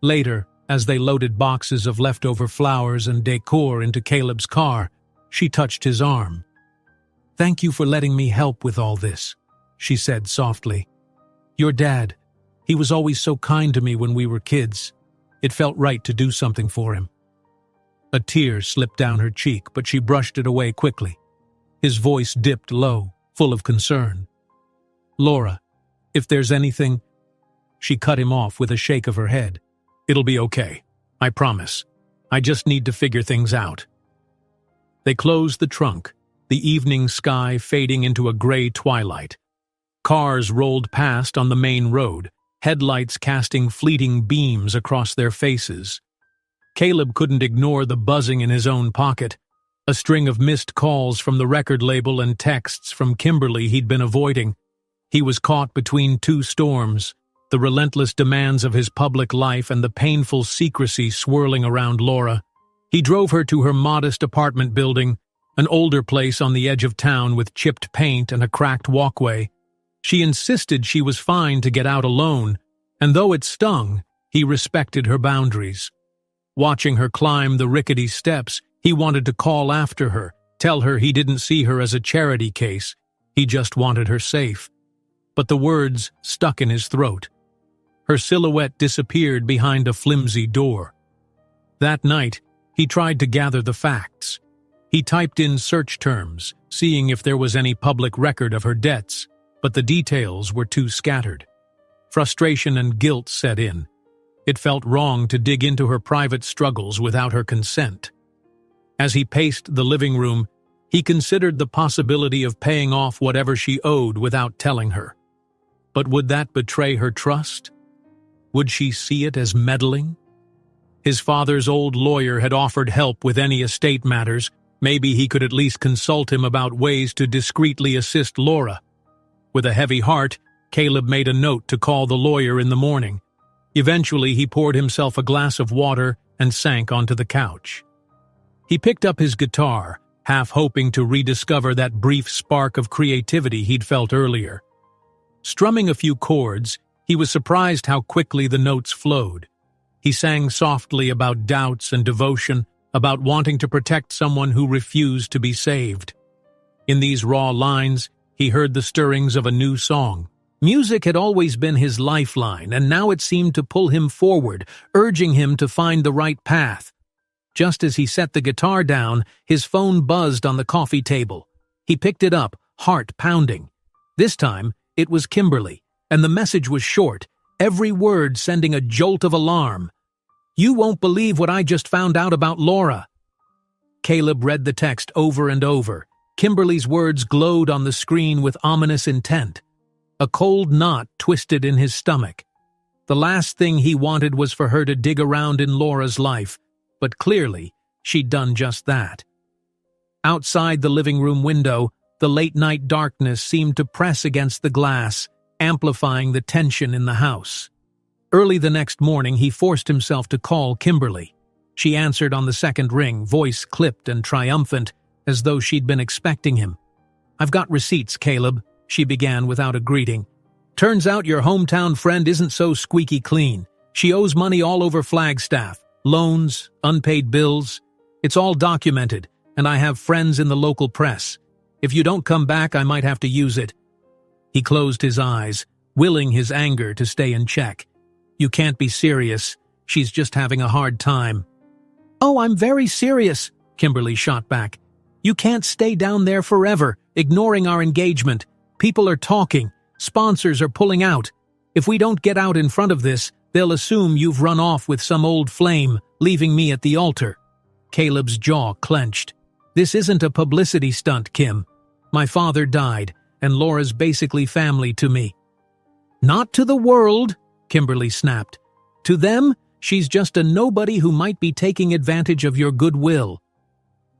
Later, as they loaded boxes of leftover flowers and decor into Caleb's car, she touched his arm. "Thank you for letting me help with all this," she said softly. "Your dad, he was always so kind to me when we were kids. It felt right to do something for him." A tear slipped down her cheek, but she brushed it away quickly. His voice dipped low, full of concern. "Laura, if there's anything—" She cut him off with a shake of her head. "It'll be okay. I promise. I just need to figure things out." They closed the trunk, the evening sky fading into a gray twilight. Cars rolled past on the main road, headlights casting fleeting beams across their faces. Caleb couldn't ignore the buzzing in his own pocket, a string of missed calls from the record label and texts from Kimberly he'd been avoiding. He was caught between two storms, the relentless demands of his public life and the painful secrecy swirling around Laura. He drove her to her modest apartment building, an older place on the edge of town with chipped paint and a cracked walkway. She insisted she was fine to get out alone, and though it stung, he respected her boundaries. Watching her climb the rickety steps, he wanted to call after her, tell her he didn't see her as a charity case. He just wanted her safe. But the words stuck in his throat. Her silhouette disappeared behind a flimsy door. That night, he tried to gather the facts. He typed in search terms, seeing if there was any public record of her debts, but the details were too scattered. Frustration and guilt set in. It felt wrong to dig into her private struggles without her consent. As he paced the living room, he considered the possibility of paying off whatever she owed without telling her. But would that betray her trust? Would she see it as meddling? His father's old lawyer had offered help with any estate matters. Maybe he could at least consult him about ways to discreetly assist Laura. With a heavy heart, Caleb made a note to call the lawyer in the morning. Eventually, he poured himself a glass of water and sank onto the couch. He picked up his guitar, half hoping to rediscover that brief spark of creativity he'd felt earlier. Strumming a few chords, he was surprised how quickly the notes flowed. He sang softly about doubts and devotion, about wanting to protect someone who refused to be saved. In these raw lines, he heard the stirrings of a new song. Music had always been his lifeline, and now it seemed to pull him forward, urging him to find the right path. Just as he set the guitar down, his phone buzzed on the coffee table. He picked it up, heart pounding. This time, it was Kimberly, and the message was short, every word sending a jolt of alarm. "You won't believe what I just found out about Laura." Caleb read the text over and over. Kimberly's words glowed on the screen with ominous intent. A cold knot twisted in his stomach. The last thing he wanted was for her to dig around in Laura's life, but clearly, she'd done just that. Outside the living room window, the late-night darkness seemed to press against the glass, amplifying the tension in the house. Early the next morning, he forced himself to call Kimberly. She answered on the second ring, voice clipped and triumphant, as though she'd been expecting him. "I've got receipts, Caleb," she began without a greeting. "Turns out your hometown friend isn't so squeaky clean. She owes money all over Flagstaff, loans, unpaid bills. It's all documented, and I have friends in the local press. If you don't come back, I might have to use it." He closed his eyes, willing his anger to stay in check. "You can't be serious. She's just having a hard time." "Oh, I'm very serious," Kimberly shot back. "You can't stay down there forever, ignoring our engagement. People are talking. Sponsors are pulling out. If we don't get out in front of this, they'll assume you've run off with some old flame, leaving me at the altar." Caleb's jaw clenched. "This isn't a publicity stunt, Kim. My father died, and Laura's basically family to me." "Not to the world," Kimberly snapped. "To them, She's just a nobody who might be taking advantage of your goodwill."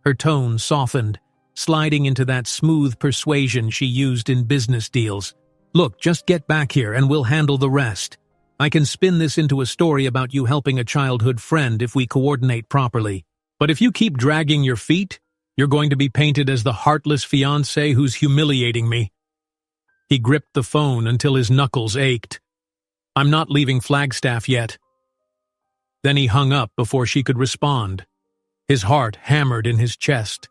Her tone softened, sliding into that smooth persuasion she used in business deals. "Look, just get back here and we'll handle the rest. I can spin this into a story about you helping a childhood friend if we coordinate properly. But if you keep dragging your feet, you're going to be painted as the heartless fiancé who's humiliating me." He gripped the phone until his knuckles ached. "I'm not leaving Flagstaff yet." Then he hung up before she could respond. His heart hammered in his chest.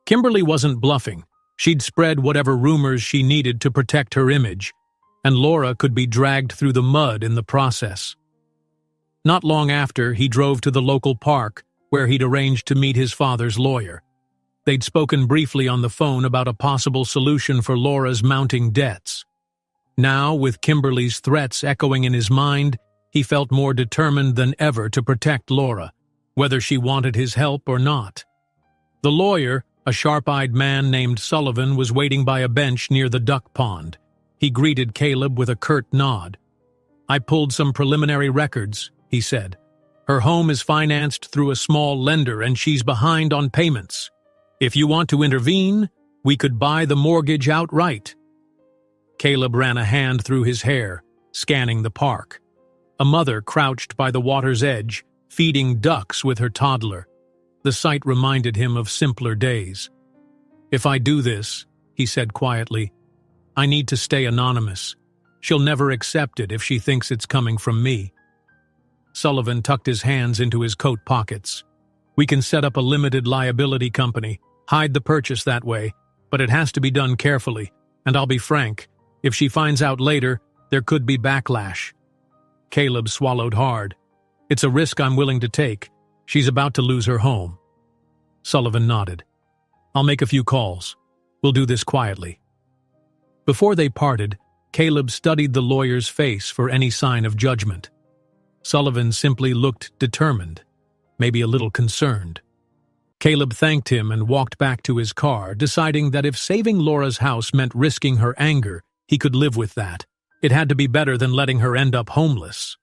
Kimberly wasn't bluffing. She'd spread whatever rumors she needed to protect her image, and Laura could be dragged through the mud in the process. Not long after, he drove to the local park, where he'd arranged to meet his father's lawyer. They'd spoken briefly on the phone about a possible solution for Laura's mounting debts. Now, with Kimberly's threats echoing in his mind, he felt more determined than ever to protect Laura, whether she wanted his help or not. The lawyer, a sharp-eyed man named Sullivan, was waiting by a bench near the duck pond. He greeted Caleb with a curt nod. "I pulled some preliminary records," he said. "Her home is financed through a small lender and she's behind on payments. If you want to intervene, we could buy the mortgage outright." Caleb ran a hand through his hair, scanning the park. A mother crouched by the water's edge, feeding ducks with her toddler. The sight reminded him of simpler days. "If I do this," he said quietly, "I need to stay anonymous. She'll never accept it if she thinks it's coming from me." Sullivan tucked his hands into his coat pockets. "We can set up a limited liability company, hide the purchase that way, but it has to be done carefully, and I'll be frank, if she finds out later, there could be backlash." Caleb swallowed hard. "It's a risk I'm willing to take. She's about to lose her home." Sullivan nodded. "I'll make a few calls. We'll do this quietly." Before they parted, Caleb studied the lawyer's face for any sign of judgment. Sullivan simply looked determined, maybe a little concerned. Caleb thanked him and walked back to his car, deciding that if saving Laura's house meant risking her anger, he could live with that. It had to be better than letting her end up homeless.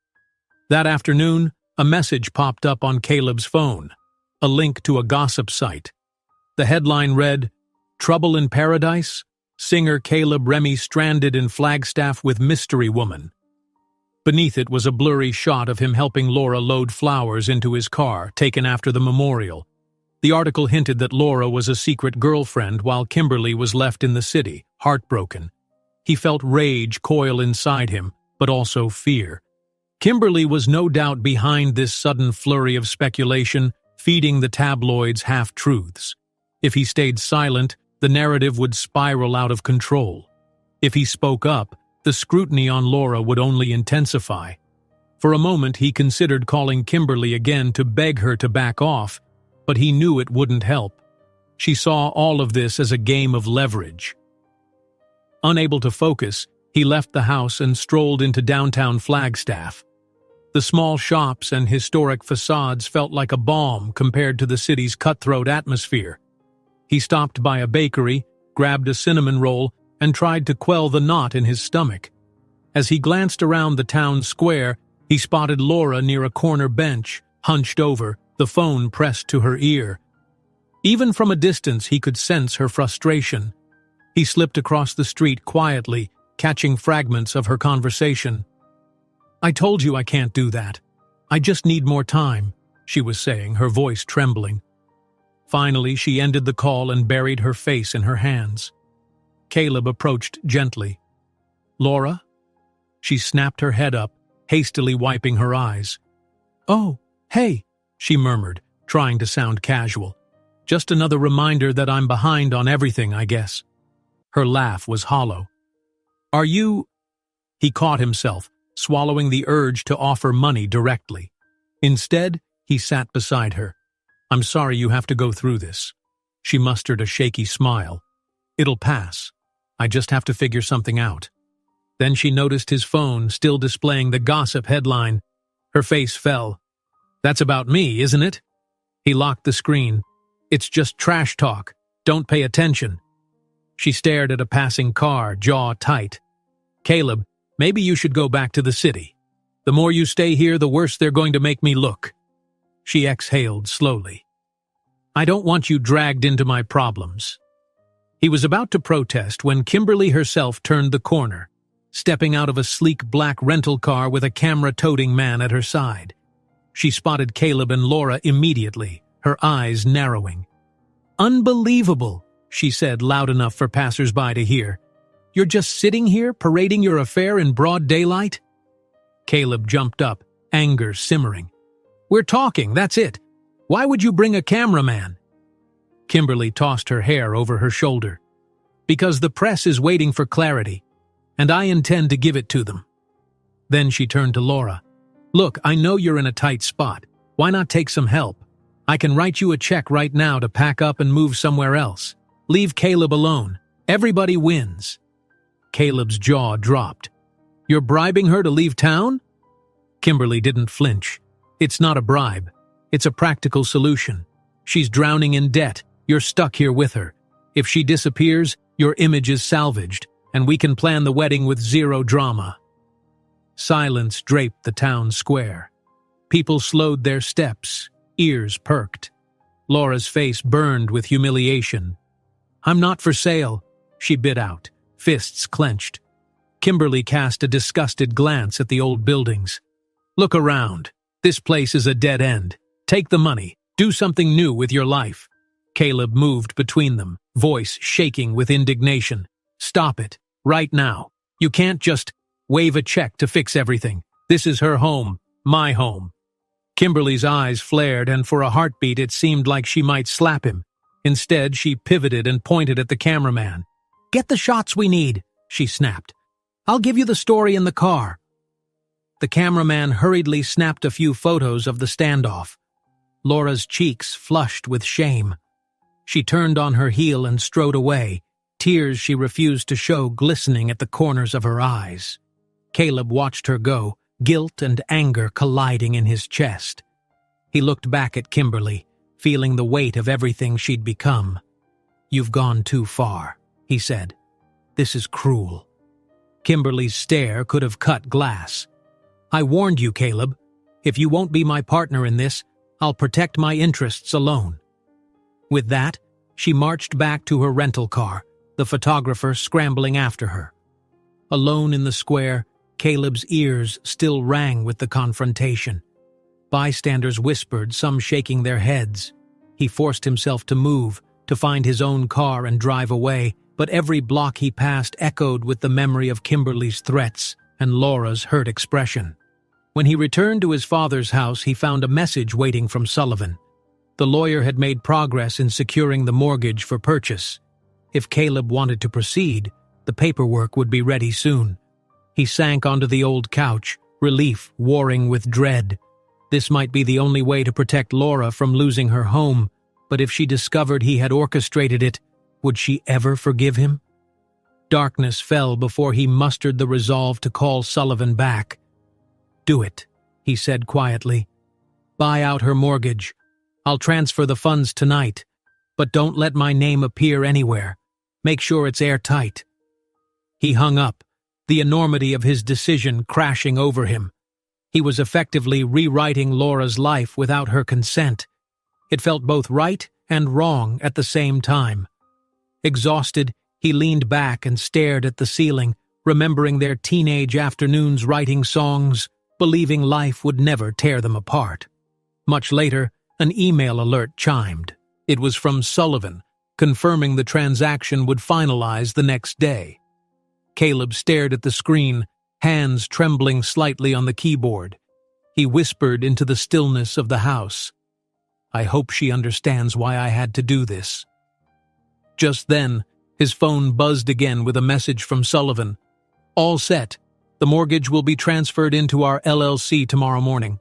That afternoon, a message popped up on Caleb's phone, a link to a gossip site. The headline read, "Trouble in Paradise? Singer Caleb Remy stranded in Flagstaff with mystery woman." Beneath it was a blurry shot of him helping Laura load flowers into his car, taken after the memorial. The article hinted that Laura was a secret girlfriend while Kimberly was left in the city, heartbroken. He felt rage coil inside him, but also fear. Kimberly was no doubt behind this sudden flurry of speculation, feeding the tabloids half-truths. If he stayed silent, the narrative would spiral out of control. If he spoke up, the scrutiny on Laura would only intensify. For a moment, he considered calling Kimberly again to beg her to back off, but he knew it wouldn't help. She saw all of this as a game of leverage. Unable to focus, he left the house and strolled into downtown Flagstaff. The small shops and historic facades felt like a balm compared to the city's cutthroat atmosphere. He stopped by a bakery, grabbed a cinnamon roll, and tried to quell the knot in his stomach. As he glanced around the town square, he spotted Laura near a corner bench, hunched over, the phone pressed to her ear. Even from a distance, he could sense her frustration. He slipped across the street quietly, catching fragments of her conversation. "I told you I can't do that. I just need more time," she was saying, her voice trembling. Finally, she ended the call and buried her face in her hands. Caleb approached gently. "Laura?" She snapped her head up, hastily wiping her eyes. "Oh, hey," she murmured, trying to sound casual. "Just another reminder that I'm behind on everything, I guess." Her laugh was hollow. "Are you—" He caught himself, swallowing the urge to offer money directly. Instead, he sat beside her. "I'm sorry you have to go through this." She mustered a shaky smile. "It'll pass. I just have to figure something out." Then she noticed his phone still displaying the gossip headline. Her face fell. "That's about me, isn't it?" He locked the screen. "It's just trash talk. Don't pay attention." She stared at a passing car, jaw tight. "Caleb, maybe you should go back to the city." The more you stay here, the worse they're going to make me look." She exhaled slowly. "I don't want you dragged into my problems." He was about to protest when Kimberly herself turned the corner, stepping out of a sleek black rental car with a camera-toting man at her side. She spotted Caleb and Laura immediately, her eyes narrowing. "Unbelievable," she said loud enough for passers-by to hear. "You're just sitting here, parading your affair in broad daylight?" Caleb jumped up, anger simmering. "We're talking, that's it. Why would you bring a cameraman?" Kimberly tossed her hair over her shoulder. "Because the press is waiting for clarity, and I intend to give it to them." Then she turned to Laura. "Look, I know you're in a tight spot. Why not take some help? I can write you a check right now to pack up and move somewhere else. Leave Caleb alone. Everybody wins." Caleb's jaw dropped. "You're bribing her to leave town?" Kimberly didn't flinch. "It's not a bribe. It's a practical solution. She's drowning in debt. You're stuck here with her. If she disappears, your image is salvaged, and we can plan the wedding with zero drama." Silence draped the town square. People slowed their steps, ears perked. Laura's face burned with humiliation. "I'm not for sale," she bit out, fists clenched. Kimberly cast a disgusted glance at the old buildings. "Look around. This place is a dead end. Take the money. Do something new with your life." Caleb moved between them, voice shaking with indignation. "Stop it. Right now. You can't just wave a check to fix everything. This is her home. My home." Kimberly's eyes flared, and for a heartbeat it seemed like she might slap him. Instead, she pivoted and pointed at the cameraman. "Get the shots we need," she snapped. "I'll give you the story in the car." The cameraman hurriedly snapped a few photos of the standoff. Laura's cheeks flushed with shame. She turned on her heel and strode away, tears she refused to show glistening at the corners of her eyes. Caleb watched her go, guilt and anger colliding in his chest. He looked back at Kimberly, feeling the weight of everything she'd become. "You've gone too far," he said. "This is cruel." Kimberly's stare could have cut glass. "I warned you, Caleb. If you won't be my partner in this, I'll protect my interests alone." With that, she marched back to her rental car, the photographer scrambling after her. Alone in the square, Caleb's ears still rang with the confrontation. Bystanders whispered, some shaking their heads. He forced himself to move, to find his own car and drive away, but every block he passed echoed with the memory of Kimberly's threats and Laura's hurt expression. When he returned to his father's house, he found a message waiting from Sullivan. The lawyer had made progress in securing the mortgage for purchase. If Caleb wanted to proceed, the paperwork would be ready soon. He sank onto the old couch, relief warring with dread. This might be the only way to protect Laura from losing her home, but if she discovered he had orchestrated it, would she ever forgive him? Darkness fell before he mustered the resolve to call Sullivan back. "Do it," he said quietly. "Buy out her mortgage. I'll transfer the funds tonight, but don't let my name appear anywhere. Make sure it's airtight." He hung up, the enormity of his decision crashing over him. He was effectively rewriting Laura's life without her consent. It felt both right and wrong at the same time. Exhausted, he leaned back and stared at the ceiling, remembering their teenage afternoons writing songs, believing life would never tear them apart. Much later, an email alert chimed. It was from Sullivan, confirming the transaction would finalize the next day. Caleb stared at the screen, hands trembling slightly on the keyboard. He whispered into the stillness of the house, "I hope she understands why I had to do this." Just then, his phone buzzed again with a message from Sullivan. "All set. The mortgage will be transferred into our LLC tomorrow morning."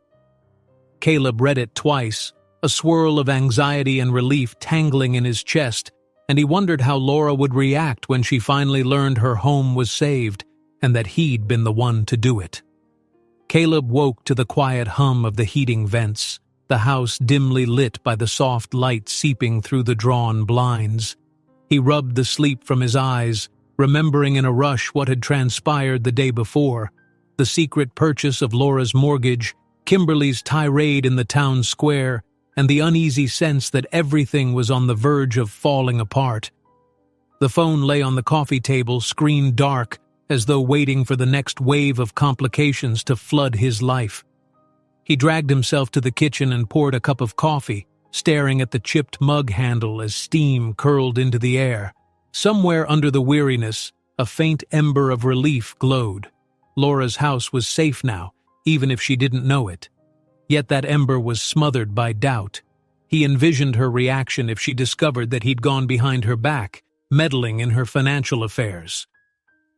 Caleb read it twice, a swirl of anxiety and relief tangling in his chest, and he wondered how Laura would react when she finally learned her home was saved and that he'd been the one to do it. Caleb woke to the quiet hum of the heating vents, the house dimly lit by the soft light seeping through the drawn blinds. He rubbed the sleep from his eyes, remembering in a rush what had transpired the day before. the secret purchase of Laura's mortgage, Kimberly's tirade in the town square, and the uneasy sense that everything was on the verge of falling apart. The phone lay on the coffee table, screen dark, as though waiting for the next wave of complications to flood his life. He dragged himself to the kitchen and poured a cup of coffee, staring at the chipped mug handle as steam curled into the air. Somewhere under the weariness, a faint ember of relief glowed. Laura's house was safe now, even if she didn't know it. Yet that ember was smothered by doubt. He envisioned her reaction if she discovered that he'd gone behind her back, meddling in her financial affairs.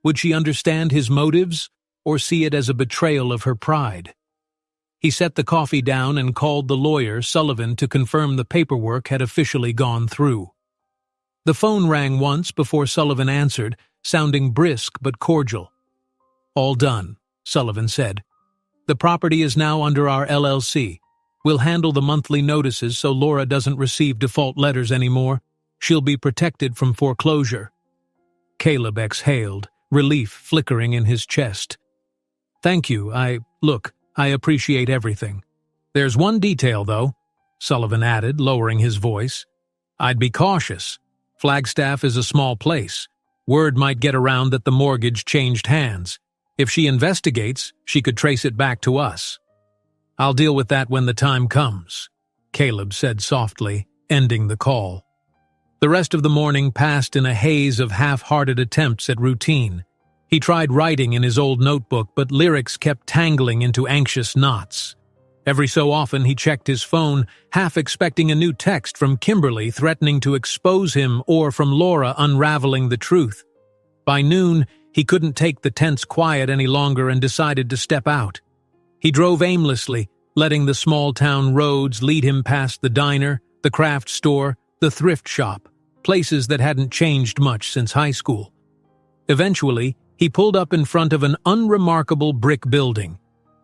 Would she understand his motives, or see it as a betrayal of her pride? He set the coffee down and called the lawyer, Sullivan, to confirm the paperwork had officially gone through. The phone rang once before Sullivan answered, sounding brisk but cordial. "All done," Sullivan said. "The property is now under our LLC. We'll handle the monthly notices so Laura doesn't receive default letters anymore. She'll be protected from foreclosure." Caleb exhaled, relief flickering in his chest. "Thank you. I appreciate everything. There's one detail, though," Sullivan added, lowering his voice. "I'd be cautious. Flagstaff is a small place. Word might get around that the mortgage changed hands. If she investigates, she could trace it back to us." "I'll deal with that when the time comes," Caleb said softly, ending the call. The rest of the morning passed in a haze of half-hearted attempts at routine. He tried writing in his old notebook, but lyrics kept tangling into anxious knots. Every so often he checked his phone, half expecting a new text from Kimberly threatening to expose him or from Laura unraveling the truth. By noon, he couldn't take the tense quiet any longer and decided to step out. He drove aimlessly, letting the small-town roads lead him past the diner, the craft store, the thrift shop, places that hadn't changed much since high school. Eventually, he pulled up in front of an unremarkable brick building,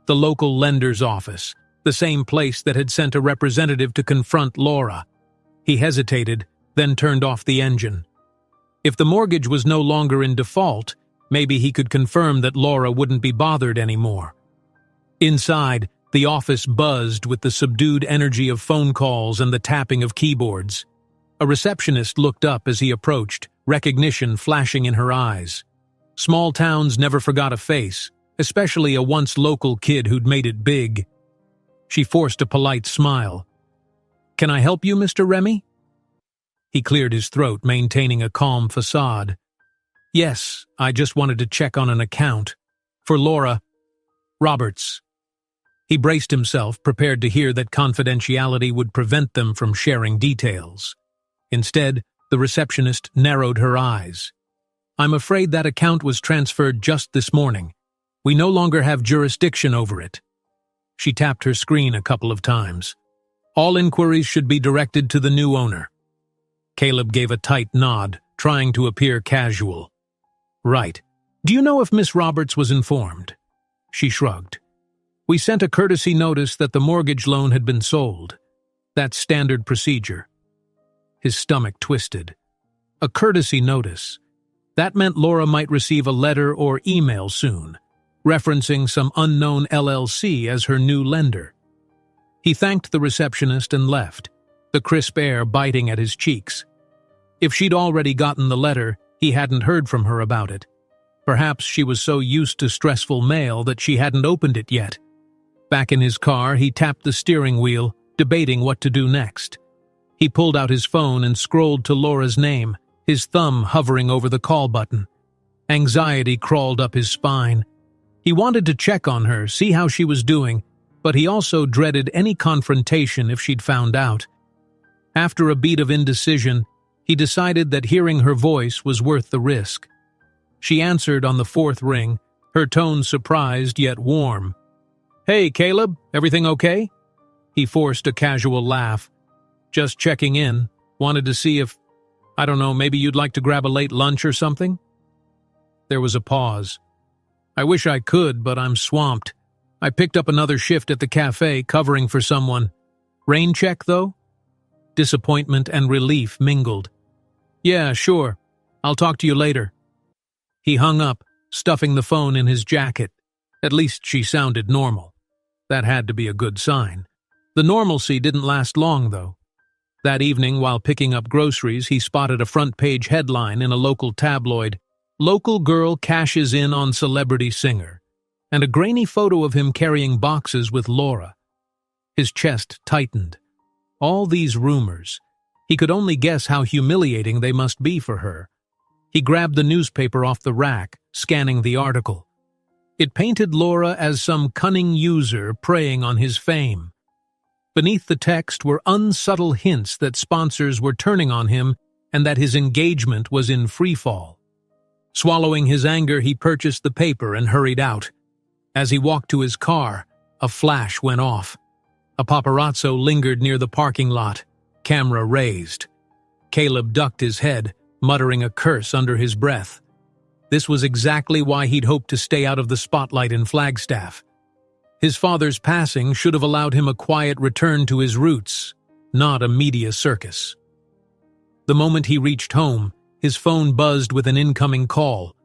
the local lender's office, the same place that had sent a representative to confront Laura. He hesitated, then turned off the engine. If the mortgage was no longer in default, maybe he could confirm that Laura wouldn't be bothered anymore. Inside, the office buzzed with the subdued energy of phone calls and the tapping of keyboards. A receptionist looked up as he approached, recognition flashing in her eyes. Small towns never forgot a face, especially a once local kid who'd made it big. She forced a polite smile. "Can I help you, Mr. Remy?" He cleared his throat, maintaining a calm facade. "Yes, I just wanted to check on an account. For Laura Roberts." He braced himself, prepared to hear that confidentiality would prevent them from sharing details. Instead, the receptionist narrowed her eyes. "I'm afraid that account was transferred just this morning. We no longer have jurisdiction over it." She tapped her screen a couple of times. "All inquiries should be directed to the new owner." Caleb gave a tight nod, trying to appear casual. "Right. Do you know if Miss Roberts was informed?" She shrugged. "We sent a courtesy notice that the mortgage loan had been sold. That's standard procedure." His stomach twisted. A courtesy notice. That meant Laura might receive a letter or email soon, referencing some unknown LLC as her new lender. He thanked the receptionist and left, the crisp air biting at his cheeks. If she'd already gotten the letter, he hadn't heard from her about it. Perhaps she was so used to stressful mail that she hadn't opened it yet. Back in his car, he tapped the steering wheel, debating what to do next. He pulled out his phone and scrolled to Laura's name, his thumb hovering over the call button. Anxiety crawled up his spine. He wanted to check on her, see how she was doing, but he also dreaded any confrontation if she'd found out. After a beat of indecision, he decided that hearing her voice was worth the risk. She answered on the fourth ring, her tone surprised yet warm. "Hey, Caleb, everything okay?" He forced a casual laugh. "Just checking in. Wanted to see if, I don't know, maybe you'd like to grab a late lunch or something?" There was a pause. "I wish I could, but I'm swamped. I picked up another shift at the cafe, covering for someone. Rain check, though?" Disappointment and relief mingled. "Yeah, sure. I'll talk to you later." He hung up, stuffing the phone in his jacket. At least she sounded normal. That had to be a good sign. The normalcy didn't last long, though. That evening, while picking up groceries, he spotted a front-page headline in a local tabloid, "Local girl cashes in on celebrity singer," and a grainy photo of him carrying boxes with Laura. His chest tightened. All these rumors. He could only guess how humiliating they must be for her. He grabbed the newspaper off the rack, scanning the article. It painted Laura as some cunning user preying on his fame. Beneath the text were unsubtle hints that sponsors were turning on him and that his engagement was in freefall. Swallowing his anger, he purchased the paper and hurried out. As he walked to his car, a flash went off. A paparazzo lingered near the parking lot, camera raised. Caleb ducked his head, muttering a curse under his breath. This was exactly why he'd hoped to stay out of the spotlight in Flagstaff. His father's passing should have allowed him a quiet return to his roots, not a media circus. The moment he reached home, his phone buzzed with an incoming call.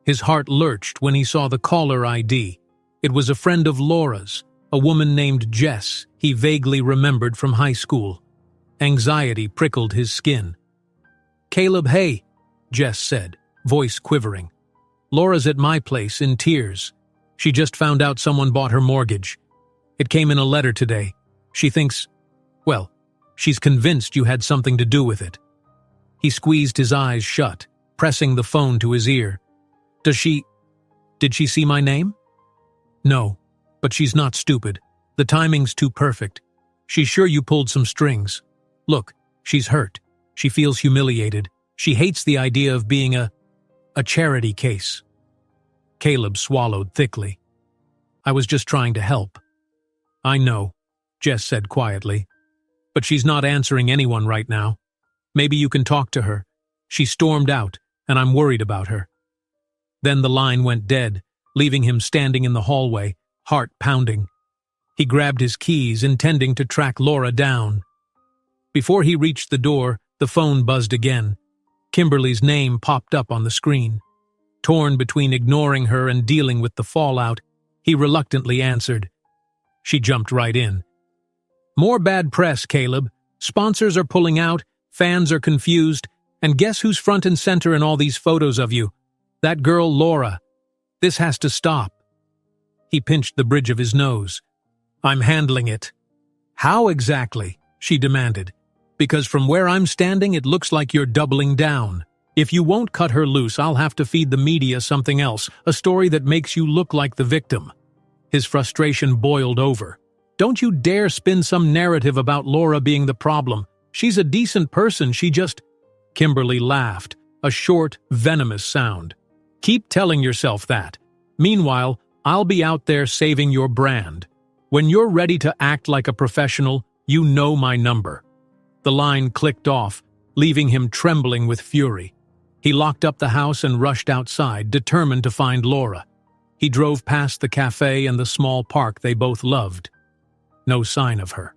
His heart lurched when he saw the caller ID. It was a friend of Laura's, a woman named Jess he vaguely remembered from high school. Anxiety prickled his skin. "Caleb, hey," Jess said, voice quivering. "Laura's at my place in tears. She just found out someone bought her mortgage. It came in a letter today. She thinks, well, she's convinced you had something to do with it." He squeezed his eyes shut, pressing the phone to his ear. Did she see my name?" "No, but she's not stupid. The timing's too perfect. She's sure you pulled some strings. Look, she's hurt. She feels humiliated. She hates the idea of being a charity case." Caleb swallowed thickly. "I was just trying to help." "I know," Jess said quietly. "But she's not answering anyone right now. Maybe you can talk to her. She stormed out, and I'm worried about her." Then the line went dead, leaving him standing in the hallway, heart pounding. He grabbed his keys, intending to track Laura down. Before he reached the door, the phone buzzed again. Kimberly's name popped up on the screen. Torn between ignoring her and dealing with the fallout, he reluctantly answered. She jumped right in. "More bad press, Caleb. Sponsors are pulling out, fans are confused, and guess who's front and center in all these photos of you? That girl, Laura. This has to stop." He pinched the bridge of his nose. "I'm handling it." "How exactly?" she demanded. "Because from where I'm standing, it looks like you're doubling down. If you won't cut her loose, I'll have to feed the media something else, a story that makes you look like the victim." His frustration boiled over. "Don't you dare spin some narrative about Laura being the problem. She's a decent person, she just—" Kimberly laughed, a short, venomous sound. "Keep telling yourself that. Meanwhile, I'll be out there saving your brand. When you're ready to act like a professional, you know my number." The line clicked off, leaving him trembling with fury. He locked up the house and rushed outside, determined to find Laura. He drove past the cafe and the small park they both loved. No sign of her.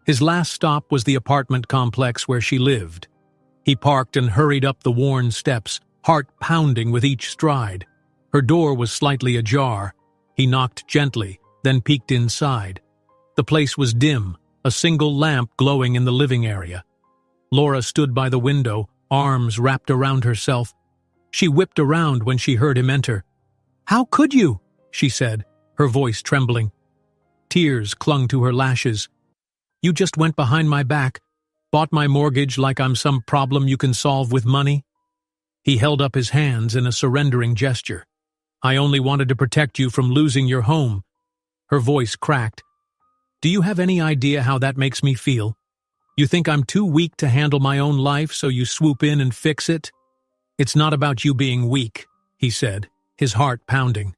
His last stop was the apartment complex where she lived. He parked and hurried up the worn steps, heart pounding with each stride. Her door was slightly ajar. He knocked gently, then peeked inside. The place was dim, a single lamp glowing in the living area. Laura stood by the window, arms wrapped around herself. She whipped around when she heard him enter. "How could you?" she said, her voice trembling. Tears clung to her lashes. "You just went behind my back, bought my mortgage like I'm some problem you can solve with money." He held up his hands in a surrendering gesture. "I only wanted to protect you from losing your home." Her voice cracked. "Do you have any idea how that makes me feel? You think I'm too weak to handle my own life, so you swoop in and fix it?" "It's not about you being weak," he said, his heart pounding.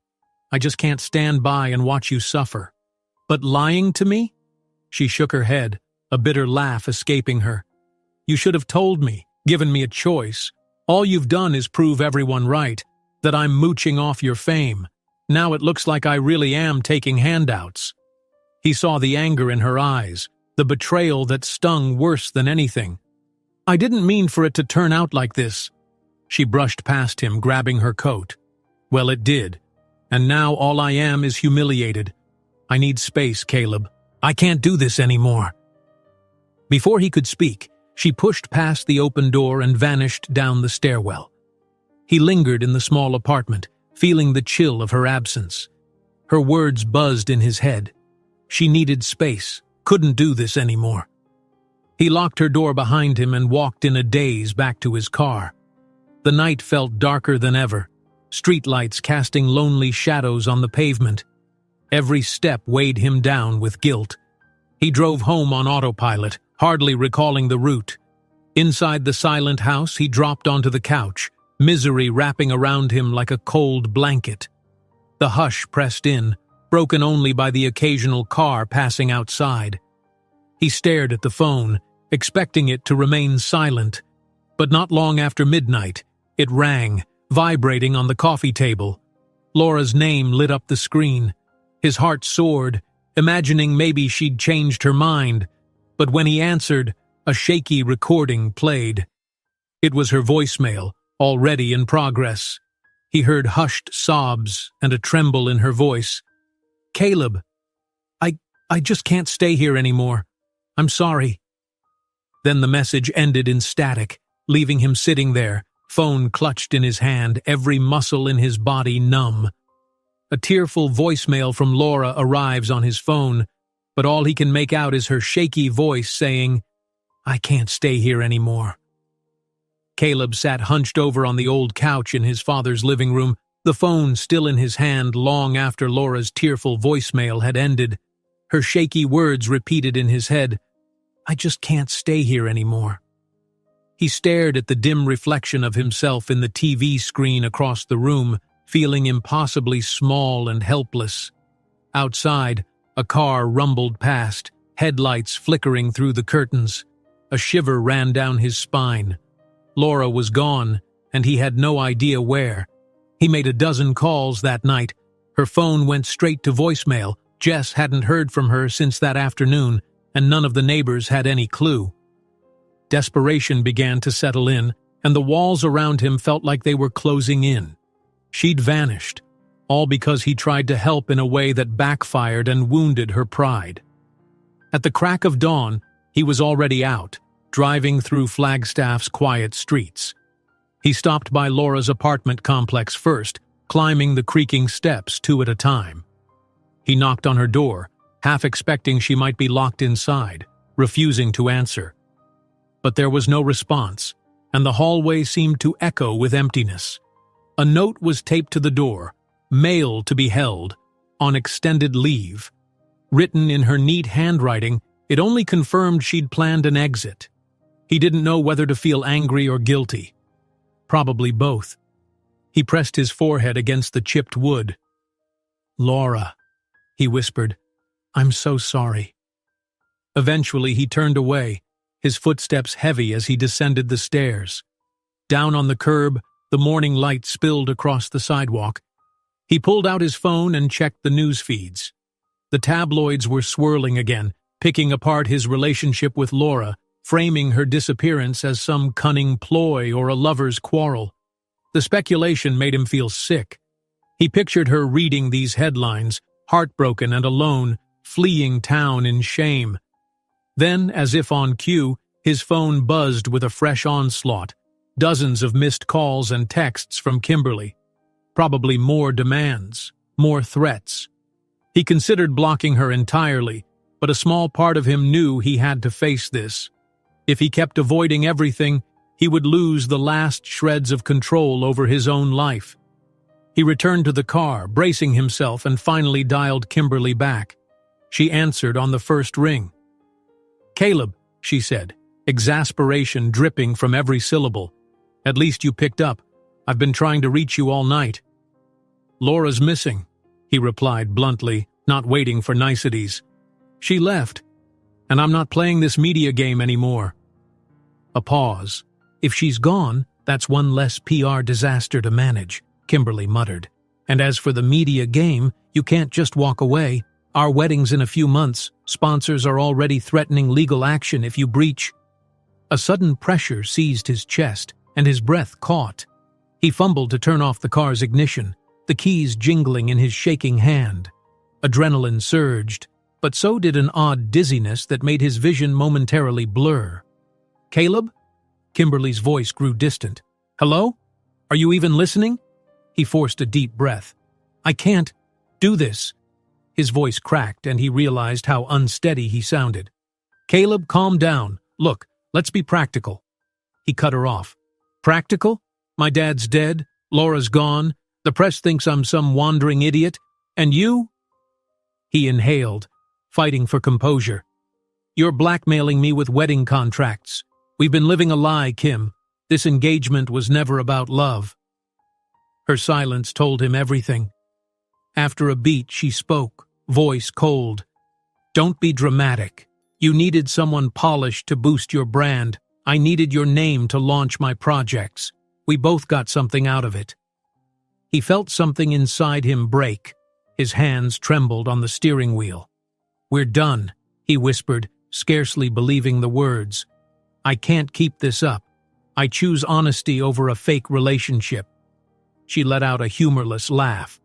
"I just can't stand by and watch you suffer." "But lying to me?" She shook her head, a bitter laugh escaping her. "You should have told me, given me a choice. All you've done is prove everyone right, that I'm mooching off your fame. Now it looks like I really am taking handouts." He saw the anger in her eyes, the betrayal that stung worse than anything. "I didn't mean for it to turn out like this." She brushed past him, grabbing her coat. "Well, it did. And now all I am is humiliated. I need space, Caleb. I can't do this anymore." Before he could speak, she pushed past the open door and vanished down the stairwell. He lingered in the small apartment, feeling the chill of her absence. Her words buzzed in his head. She needed space, couldn't do this anymore. He locked her door behind him and walked in a daze back to his car. The night felt darker than ever, streetlights casting lonely shadows on the pavement. Every step weighed him down with guilt. He drove home on autopilot, hardly recalling the route. Inside the silent house, he dropped onto the couch, misery wrapping around him like a cold blanket. The hush pressed in, broken only by the occasional car passing outside. He stared at the phone, expecting it to remain silent. But not long after midnight, it rang, vibrating on the coffee table. Laura's name lit up the screen. His heart soared, imagining maybe she'd changed her mind. But when he answered, a shaky recording played. It was her voicemail, already in progress. He heard hushed sobs and a tremble in her voice. "Caleb, I just can't stay here anymore. I'm sorry." Then the message ended in static, leaving him sitting there, phone clutched in his hand, every muscle in his body numb. A tearful voicemail from Laura arrives on his phone, but all he can make out is her shaky voice saying, "I can't stay here anymore." Caleb sat hunched over on the old couch in his father's living room, the phone still in his hand long after Laura's tearful voicemail had ended. Her shaky words repeated in his head, "I just can't stay here anymore." He stared at the dim reflection of himself in the TV screen across the room, feeling impossibly small and helpless. Outside, a car rumbled past, headlights flickering through the curtains. A shiver ran down his spine. Laura was gone, and he had no idea where. He made a dozen calls that night. Her phone went straight to voicemail. Jess hadn't heard from her since that afternoon, and none of the neighbors had any clue. Desperation began to settle in, and the walls around him felt like they were closing in. She'd vanished, all because he tried to help in a way that backfired and wounded her pride. At the crack of dawn, he was already out, driving through Flagstaff's quiet streets. He stopped by Laura's apartment complex first, climbing the creaking steps 2 at a time. He knocked on her door, half expecting she might be locked inside, refusing to answer. But there was no response, and the hallway seemed to echo with emptiness. A note was taped to the door, mail to be held, on extended leave. Written in her neat handwriting, it only confirmed she'd planned an exit. He didn't know whether to feel angry or guilty. Probably both. He pressed his forehead against the chipped wood. "Laura," he whispered, "I'm so sorry." Eventually he turned away, his footsteps heavy as he descended the stairs. Down on the curb, the morning light spilled across the sidewalk. He pulled out his phone and checked the news feeds. The tabloids were swirling again, picking apart his relationship with Laura, framing her disappearance as some cunning ploy or a lover's quarrel. The speculation made him feel sick. He pictured her reading these headlines, heartbroken and alone, fleeing town in shame. Then, as if on cue, his phone buzzed with a fresh onslaught, dozens of missed calls and texts from Kimberly. Probably more demands, more threats. He considered blocking her entirely, but a small part of him knew he had to face this. If he kept avoiding everything, he would lose the last shreds of control over his own life. He returned to the car, bracing himself, and finally dialed Kimberly back. She answered on the first ring. "Caleb," she said, exasperation dripping from every syllable. "At least you picked up. I've been trying to reach you all night." "Laura's missing," he replied bluntly, not waiting for niceties. "She left, and I'm not playing this media game anymore." A pause. "If she's gone, that's one less PR disaster to manage," Kimberly muttered. "And as for the media game, you can't just walk away. Our wedding's in a few months. Sponsors are already threatening legal action if you breach." A sudden pressure seized his chest, and his breath caught. He fumbled to turn off the car's ignition, the keys jingling in his shaking hand. Adrenaline surged, but so did an odd dizziness that made his vision momentarily blur. "Caleb?" Kimberly's voice grew distant. "Hello? Are you even listening?" He forced a deep breath. "I can't do this." His voice cracked, and he realized how unsteady he sounded. "Caleb, calm down. Look, let's be practical." He cut her off. "Practical? My dad's dead, Laura's gone, the press thinks I'm some wandering idiot, and you?" He inhaled, fighting for composure. "You're blackmailing me with wedding contracts. We've been living a lie, Kim. This engagement was never about love." Her silence told him everything. After a beat, she spoke, voice cold. "Don't be dramatic. You needed someone polished to boost your brand. I needed your name to launch my projects. We both got something out of it." He felt something inside him break. His hands trembled on the steering wheel. "We're done," he whispered, scarcely believing the words. "I can't keep this up. I choose honesty over a fake relationship." She let out a humorless laugh.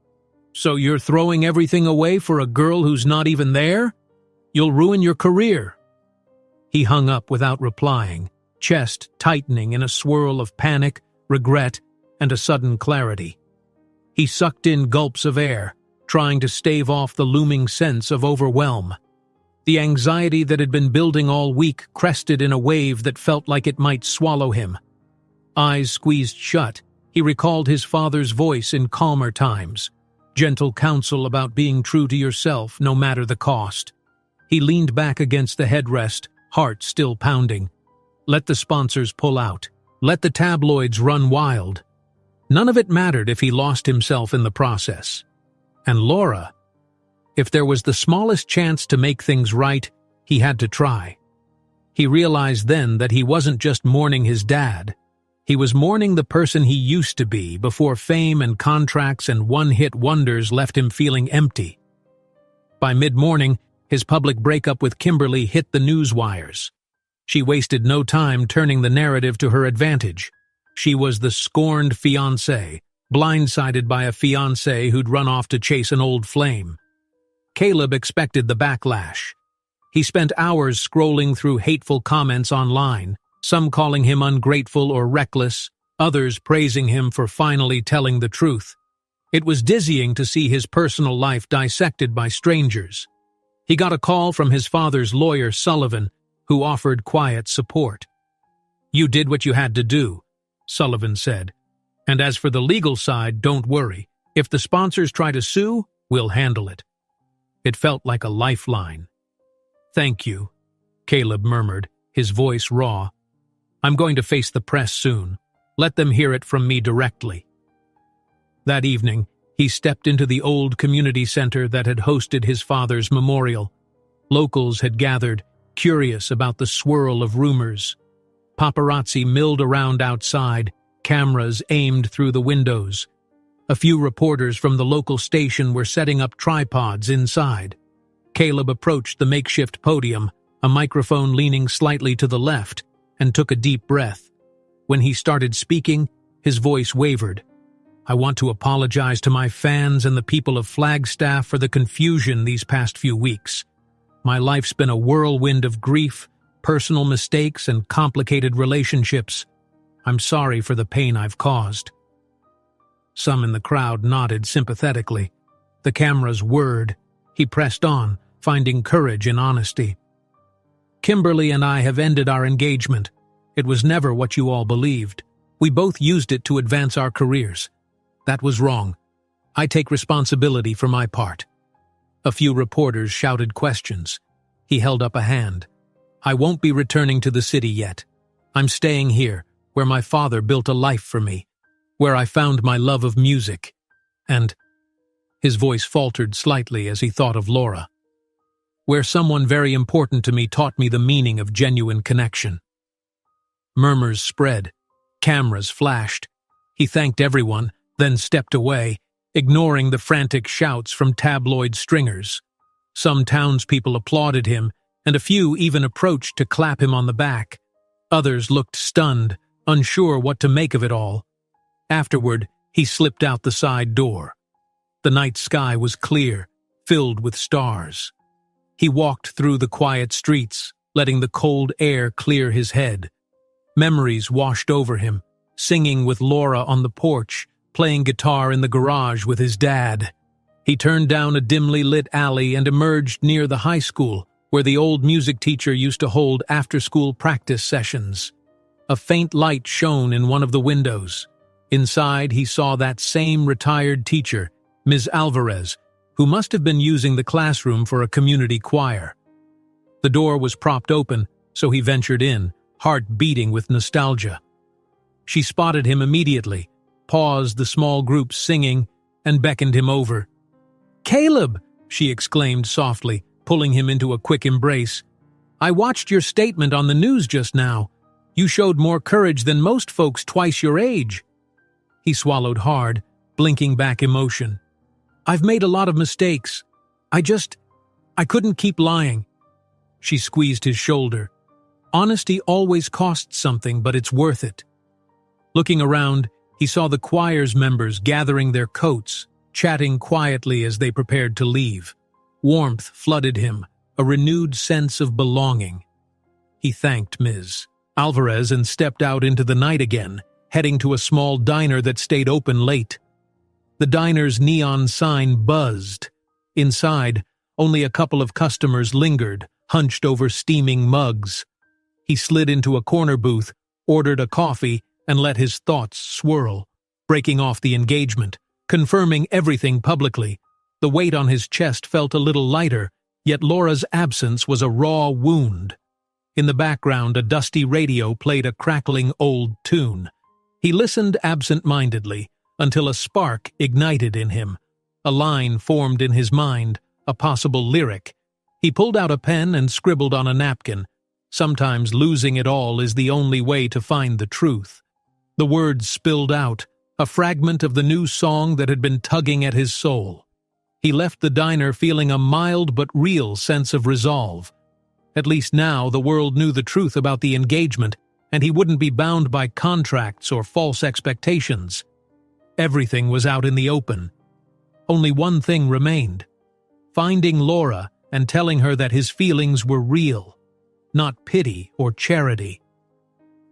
"So you're throwing everything away for a girl who's not even there? You'll ruin your career." He hung up without replying, chest tightening in a swirl of panic, regret, and a sudden clarity. He sucked in gulps of air, trying to stave off the looming sense of overwhelm. The anxiety that had been building all week crested in a wave that felt like it might swallow him. Eyes squeezed shut, he recalled his father's voice in calmer times, gentle counsel about being true to yourself no matter the cost. He leaned back against the headrest, heart still pounding. Let the sponsors pull out. Let the tabloids run wild. None of it mattered if he lost himself in the process. And Laura, if there was the smallest chance to make things right, he had to try. He realized then that he wasn't just mourning his dad. He was mourning the person he used to be before fame and contracts and one-hit wonders left him feeling empty. By mid-morning, his public breakup with Kimberly hit the news wires. She wasted no time turning the narrative to her advantage. She was the scorned fiancé, blindsided by a fiancé who'd run off to chase an old flame. Caleb expected the backlash. He spent hours scrolling through hateful comments online, some calling him ungrateful or reckless, others praising him for finally telling the truth. It was dizzying to see his personal life dissected by strangers. He got a call from his father's lawyer, Sullivan, who offered quiet support. "You did what you had to do," Sullivan said. "And as for the legal side, don't worry. If the sponsors try to sue, we'll handle it." It felt like a lifeline. "Thank you," Caleb murmured, his voice raw. "I'm going to face the press soon. Let them hear it from me directly." That evening, he stepped into the old community center that had hosted his father's memorial. Locals had gathered, curious about the swirl of rumors. Paparazzi milled around outside, cameras aimed through the windows. A few reporters from the local station were setting up tripods inside. Caleb approached the makeshift podium, a microphone leaning slightly to the left, and took a deep breath. When he started speaking, his voice wavered. "I want to apologize to my fans and the people of Flagstaff for the confusion these past few weeks. My life's been a whirlwind of grief, personal mistakes, and complicated relationships. I'm sorry for the pain I've caused." Some in the crowd nodded sympathetically. The cameras whirred. He pressed on, finding courage in honesty. "Kimberly and I have ended our engagement. It was never what you all believed. We both used it to advance our careers. That was wrong. I take responsibility for my part." A few reporters shouted questions. He held up a hand. "I won't be returning to the city yet. I'm staying here, where my father built a life for me, where I found my love of music, and—" his voice faltered slightly as he thought of Laura. "Where someone very important to me taught me the meaning of genuine connection." Murmurs spread. Cameras flashed. He thanked everyone, then stepped away, ignoring the frantic shouts from tabloid stringers. Some townspeople applauded him, and a few even approached to clap him on the back. Others looked stunned, unsure what to make of it all. Afterward, he slipped out the side door. The night sky was clear, filled with stars. He walked through the quiet streets, letting the cold air clear his head. Memories washed over him, singing with Laura on the porch, playing guitar in the garage with his dad. He turned down a dimly lit alley and emerged near the high school, where the old music teacher used to hold after-school practice sessions. A faint light shone in one of the windows. Inside, he saw that same retired teacher, Ms. Alvarez, who must have been using the classroom for a community choir. The door was propped open, so he ventured in, heart beating with nostalgia. She spotted him immediately, paused the small group singing, and beckoned him over. "Caleb!" she exclaimed softly, pulling him into a quick embrace. "I watched your statement on the news just now. You showed more courage than most folks twice your age." He swallowed hard, blinking back emotion. "I've made a lot of mistakes. I couldn't keep lying." She squeezed his shoulder. "Honesty always costs something, but it's worth it." Looking around, he saw the choir's members gathering their coats, chatting quietly as they prepared to leave. Warmth flooded him, a renewed sense of belonging. He thanked Ms. Alvarez and stepped out into the night again, heading to a small diner that stayed open late. The diner's neon sign buzzed. Inside, only a couple of customers lingered, hunched over steaming mugs. He slid into a corner booth, ordered a coffee, and let his thoughts swirl, breaking off the engagement, confirming everything publicly. The weight on his chest felt a little lighter, yet Laura's absence was a raw wound. In the background, a dusty radio played a crackling old tune. He listened absent-mindedly, until a spark ignited in him. A line formed in his mind, a possible lyric. He pulled out a pen and scribbled on a napkin. Sometimes losing it all is the only way to find the truth. The words spilled out, a fragment of the new song that had been tugging at his soul. He left the diner feeling a mild but real sense of resolve. At least now the world knew the truth about the engagement, and he wouldn't be bound by contracts or false expectations. Everything was out in the open. Only one thing remained: finding Laura and telling her that his feelings were real, not pity or charity.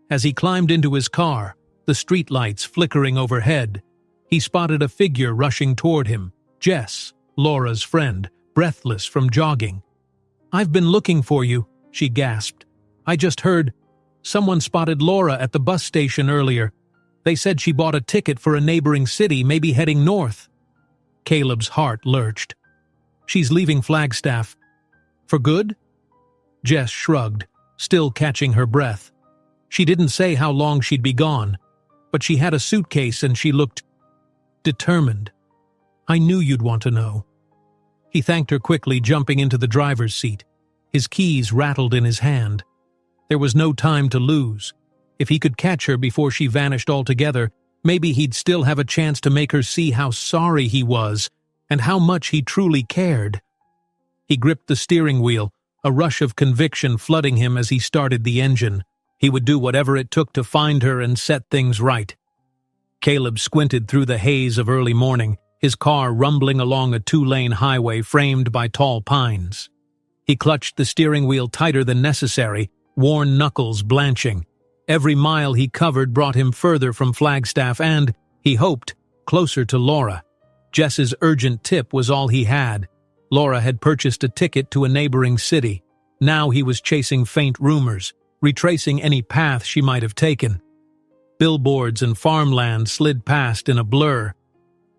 As he climbed into his car, the streetlights flickering overhead, he spotted a figure rushing toward him, Jess, Laura's friend, breathless from jogging. "I've been looking for you," she gasped. "I just heard someone spotted Laura at the bus station earlier. They said she bought a ticket for a neighboring city, maybe heading north." Caleb's heart lurched. "She's leaving Flagstaff." "For good?" Jess shrugged, still catching her breath. She didn't say how long she'd be gone, but she had a suitcase and she looked determined. "I knew you'd want to know." He thanked her quickly, jumping into the driver's seat. His keys rattled in his hand. There was no time to lose. If he could catch her before she vanished altogether, maybe he'd still have a chance to make her see how sorry he was and how much he truly cared. He gripped the steering wheel, a rush of conviction flooding him as he started the engine. He would do whatever it took to find her and set things right. Caleb squinted through the haze of early morning, his car rumbling along a two-lane highway framed by tall pines. He clutched the steering wheel tighter than necessary, worn knuckles blanching. Every mile he covered brought him further from Flagstaff and, he hoped, closer to Laura. Jess's urgent tip was all he had. Laura had purchased a ticket to a neighboring city. Now he was chasing faint rumors, retracing any path she might have taken. Billboards and farmland slid past in a blur.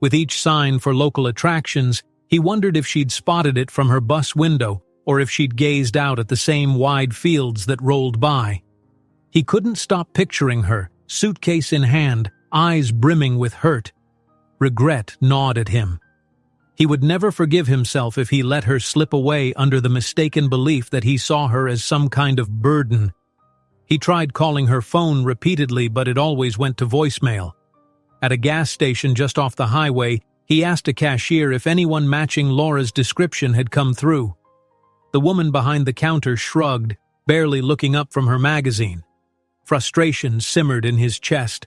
With each sign for local attractions, he wondered if she'd spotted it from her bus window or if she'd gazed out at the same wide fields that rolled by. He couldn't stop picturing her, suitcase in hand, eyes brimming with hurt. Regret gnawed at him. He would never forgive himself if he let her slip away under the mistaken belief that he saw her as some kind of burden. He tried calling her phone repeatedly, but it always went to voicemail. At a gas station just off the highway, he asked a cashier if anyone matching Laura's description had come through. The woman behind the counter shrugged, barely looking up from her magazine. Frustration simmered in his chest.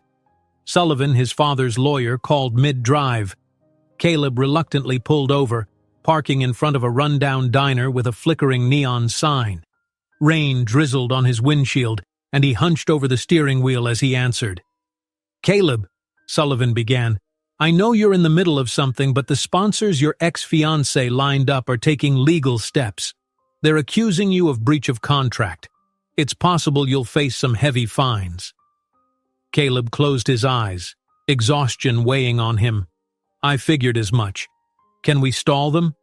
Sullivan, his father's lawyer, called mid-drive. Caleb reluctantly pulled over, parking in front of a rundown diner with a flickering neon sign. Rain drizzled on his windshield, and he hunched over the steering wheel as he answered. "Caleb," Sullivan began, "I know you're in the middle of something, but the sponsors your ex-fiancé lined up are taking legal steps. They're accusing you of breach of contract. It's possible you'll face some heavy fines." Caleb closed his eyes, exhaustion weighing on him. "I figured as much. Can we stall them?"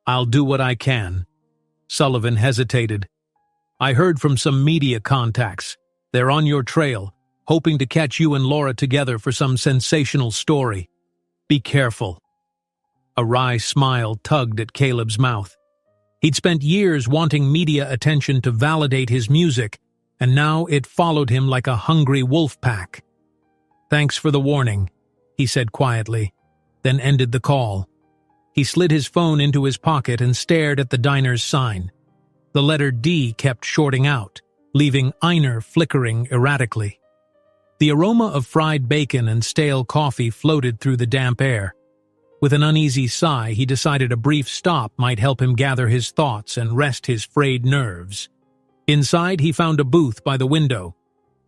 "I'll do what I can." Sullivan hesitated. "I heard from some media contacts. They're on your trail, hoping to catch you and Laura together for some sensational story. Be careful." A wry smile tugged at Caleb's mouth. He'd spent years wanting media attention to validate his music, and now it followed him like a hungry wolf pack. "Thanks for the warning," he said quietly, then ended the call. He slid his phone into his pocket and stared at the diner's sign. The letter D kept shorting out, leaving Einer flickering erratically. The aroma of fried bacon and stale coffee floated through the damp air. With an uneasy sigh, he decided a brief stop might help him gather his thoughts and rest his frayed nerves. Inside, he found a booth by the window.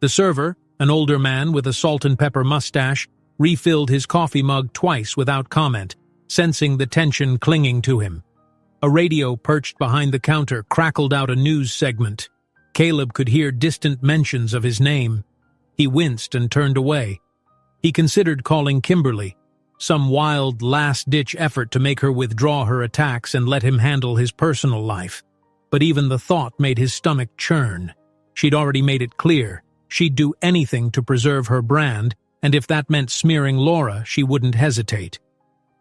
The server, an older man with a salt-and-pepper mustache, refilled his coffee mug twice without comment, sensing the tension clinging to him. A radio perched behind the counter crackled out a news segment. Caleb could hear distant mentions of his name. He winced and turned away. He considered calling Kimberly, some wild last-ditch effort to make her withdraw her attacks and let him handle his personal life. But even the thought made his stomach churn. She'd already made it clear. She'd do anything to preserve her brand, and if that meant smearing Laura, she wouldn't hesitate.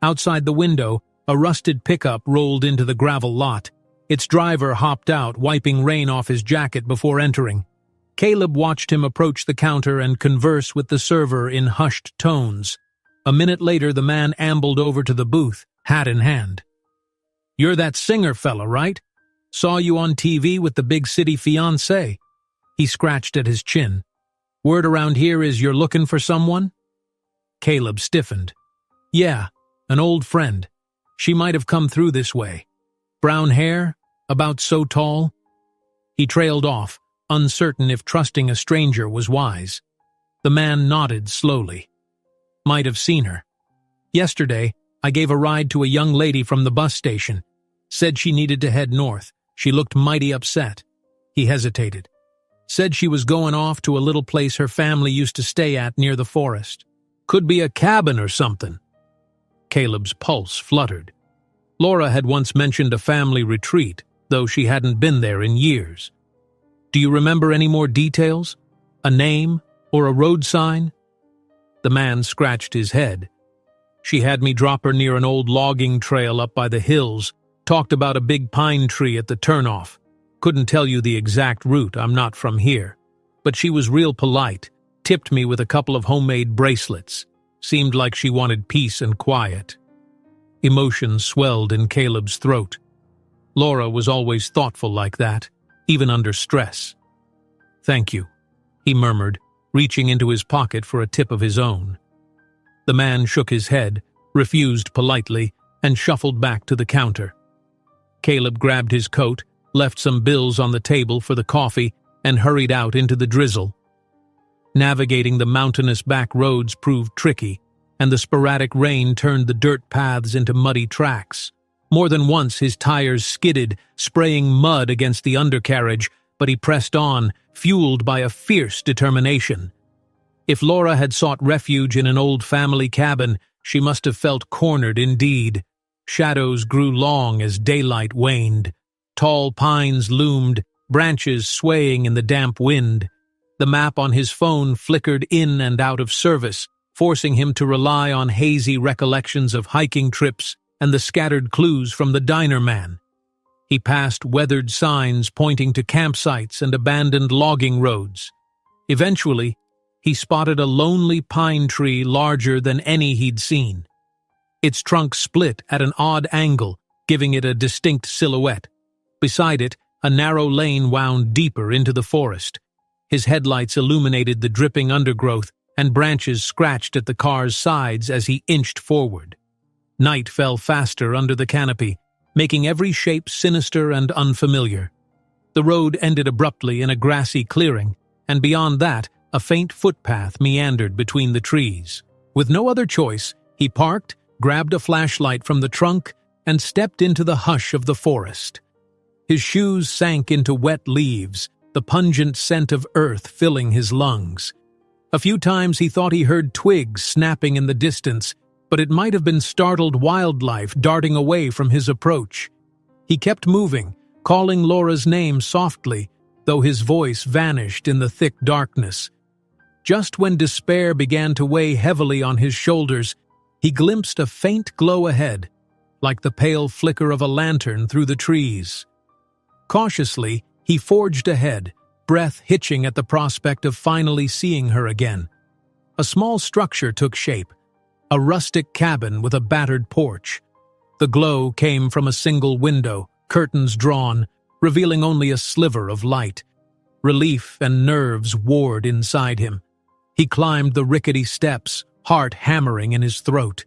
Outside the window, a rusted pickup rolled into the gravel lot. Its driver hopped out, wiping rain off his jacket before entering. Caleb watched him approach the counter and converse with the server in hushed tones. A minute later, the man ambled over to the booth, hat in hand. "You're that singer fella, right? Saw you on TV with the big city fiancé." He scratched at his chin. "Word around here is you're looking for someone?" Caleb stiffened. "Yeah, an old friend. She might have come through this way. Brown hair, about so tall." He trailed off, uncertain if trusting a stranger was wise. The man nodded slowly. "Might have seen her. Yesterday, I gave a ride to a young lady from the bus station. Said she needed to head north. She looked mighty upset." He hesitated. "Said she was going off to a little place her family used to stay at near the forest. Could be a cabin or something." Caleb's pulse fluttered. Laura had once mentioned a family retreat, though she hadn't been there in years. "Do you remember any more details? A name or a road sign?" The man scratched his head. "She had me drop her near an old logging trail up by the hills, talked about a big pine tree at the turnoff. Couldn't tell you the exact route, I'm not from here. But she was real polite, tipped me with a couple of homemade bracelets. Seemed like she wanted peace and quiet." Emotion swelled in Caleb's throat. Laura was always thoughtful like that, even under stress. "Thank you," he murmured, reaching into his pocket for a tip of his own. The man shook his head, refused politely, and shuffled back to the counter. Caleb grabbed his coat, left some bills on the table for the coffee, and hurried out into the drizzle. Navigating the mountainous back roads proved tricky, and the sporadic rain turned the dirt paths into muddy tracks. More than once his tires skidded, spraying mud against the undercarriage, but he pressed on, fueled by a fierce determination. If Laura had sought refuge in an old family cabin, she must have felt cornered indeed. Shadows grew long as daylight waned. Tall pines loomed, branches swaying in the damp wind. The map on his phone flickered in and out of service, forcing him to rely on hazy recollections of hiking trips and the scattered clues from the diner man. He passed weathered signs pointing to campsites and abandoned logging roads. Eventually, he spotted a lonely pine tree larger than any he'd seen. Its trunk split at an odd angle, giving it a distinct silhouette. Beside it, a narrow lane wound deeper into the forest. His headlights illuminated the dripping undergrowth, and branches scratched at the car's sides as he inched forward. Night fell faster under the canopy, making every shape sinister and unfamiliar. The road ended abruptly in a grassy clearing, and beyond that, a faint footpath meandered between the trees. With no other choice, he parked, grabbed a flashlight from the trunk, and stepped into the hush of the forest. His shoes sank into wet leaves, the pungent scent of earth filling his lungs. A few times he thought he heard twigs snapping in the distance, but it might have been startled wildlife darting away from his approach. He kept moving, calling Laura's name softly, though his voice vanished in the thick darkness. Just when despair began to weigh heavily on his shoulders, he glimpsed a faint glow ahead, like the pale flicker of a lantern through the trees. Cautiously, he forged ahead, breath hitching at the prospect of finally seeing her again. A small structure took shape, a rustic cabin with a battered porch. The glow came from a single window, curtains drawn, revealing only a sliver of light. Relief and nerves warred inside him. He climbed the rickety steps, heart hammering in his throat.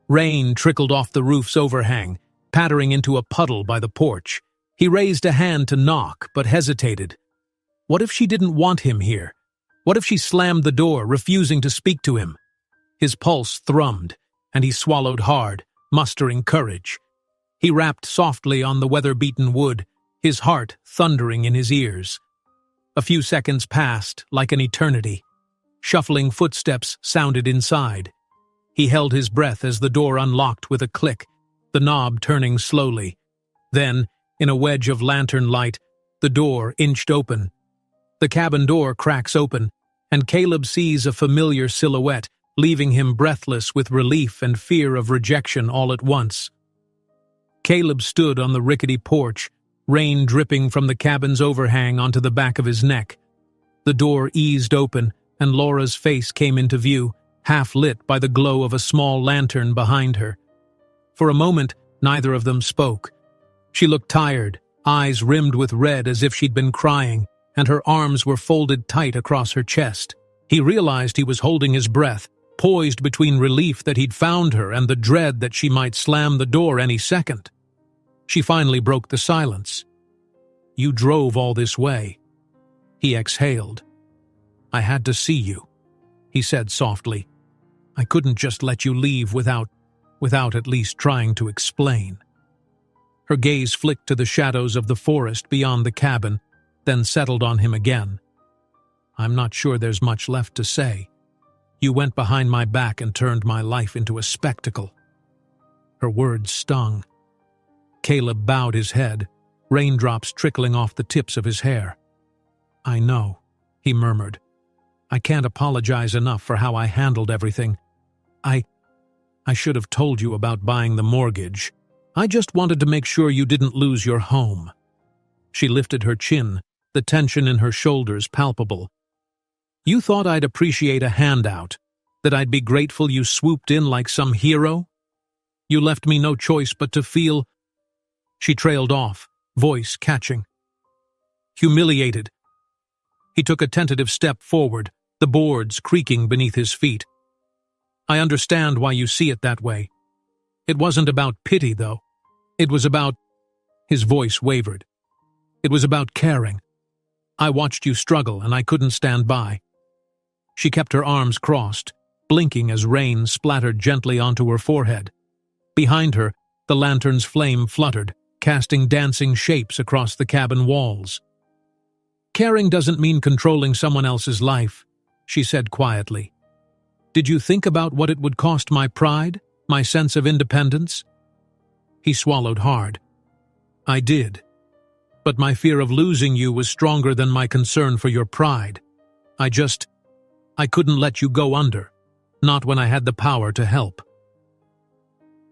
Rain trickled off the roof's overhang, pattering into a puddle by the porch. He raised a hand to knock, but hesitated. What if she didn't want him here? What if she slammed the door, refusing to speak to him? His pulse thrummed, and he swallowed hard, mustering courage. He rapped softly on the weather-beaten wood, his heart thundering in his ears. A few seconds passed, like an eternity. Shuffling footsteps sounded inside. He held his breath as the door unlocked with a click, the knob turning slowly. Then, in a wedge of lantern light, the door inched open. The cabin door cracks open, and Caleb sees a familiar silhouette, leaving him breathless with relief and fear of rejection all at once. Caleb stood on the rickety porch, rain dripping from the cabin's overhang onto the back of his neck. The door eased open, and Laura's face came into view, half lit by the glow of a small lantern behind her. For a moment, neither of them spoke. She looked tired, eyes rimmed with red as if she'd been crying, and her arms were folded tight across her chest. He realized he was holding his breath, poised between relief that he'd found her and the dread that she might slam the door any second. She finally broke the silence. "You drove all this way." He exhaled. "I had to see you," he said softly. "I couldn't just let you leave without at least trying to explain." Her gaze flicked to the shadows of the forest beyond the cabin, then settled on him again. "I'm not sure there's much left to say. You went behind my back and turned my life into a spectacle." Her words stung. Caleb bowed his head, raindrops trickling off the tips of his hair. "I know," he murmured. "I can't apologize enough for how I handled everything. I should have told you about buying the mortgage. I just wanted to make sure you didn't lose your home." She lifted her chin, the tension in her shoulders palpable. "You thought I'd appreciate a handout, that I'd be grateful you swooped in like some hero? You left me no choice but to feel—" She trailed off, voice catching. "Humiliated." He took a tentative step forward, the boards creaking beneath his feet. "I understand why you see it that way. It wasn't about pity, though. It was about—" His voice wavered. "It was about caring. I watched you struggle, and I couldn't stand by." She kept her arms crossed, blinking as rain splattered gently onto her forehead. Behind her, the lantern's flame fluttered, casting dancing shapes across the cabin walls. "Caring doesn't mean controlling someone else's life," she said quietly. "Did you think about what it would cost my pride, my sense of independence?" He swallowed hard. "I did. But my fear of losing you was stronger than my concern for your pride. I couldn't let you go under, not when I had the power to help."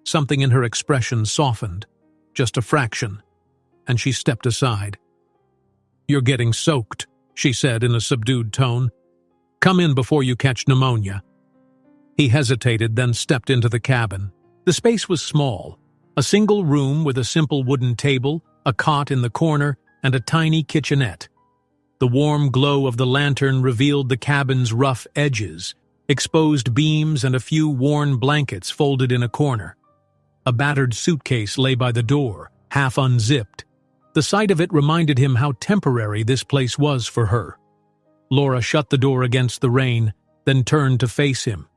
Something in her expression softened, just a fraction, and she stepped aside. "You're getting soaked," she said in a subdued tone. "Come in before you catch pneumonia." He hesitated, then stepped into the cabin. The space was small, a single room with a simple wooden table, a cot in the corner, and a tiny kitchenette. The warm glow of the lantern revealed the cabin's rough edges, exposed beams and a few worn blankets folded in a corner. A battered suitcase lay by the door, half unzipped. The sight of it reminded him how temporary this place was for her. Laura shut the door against the rain, then turned to face him.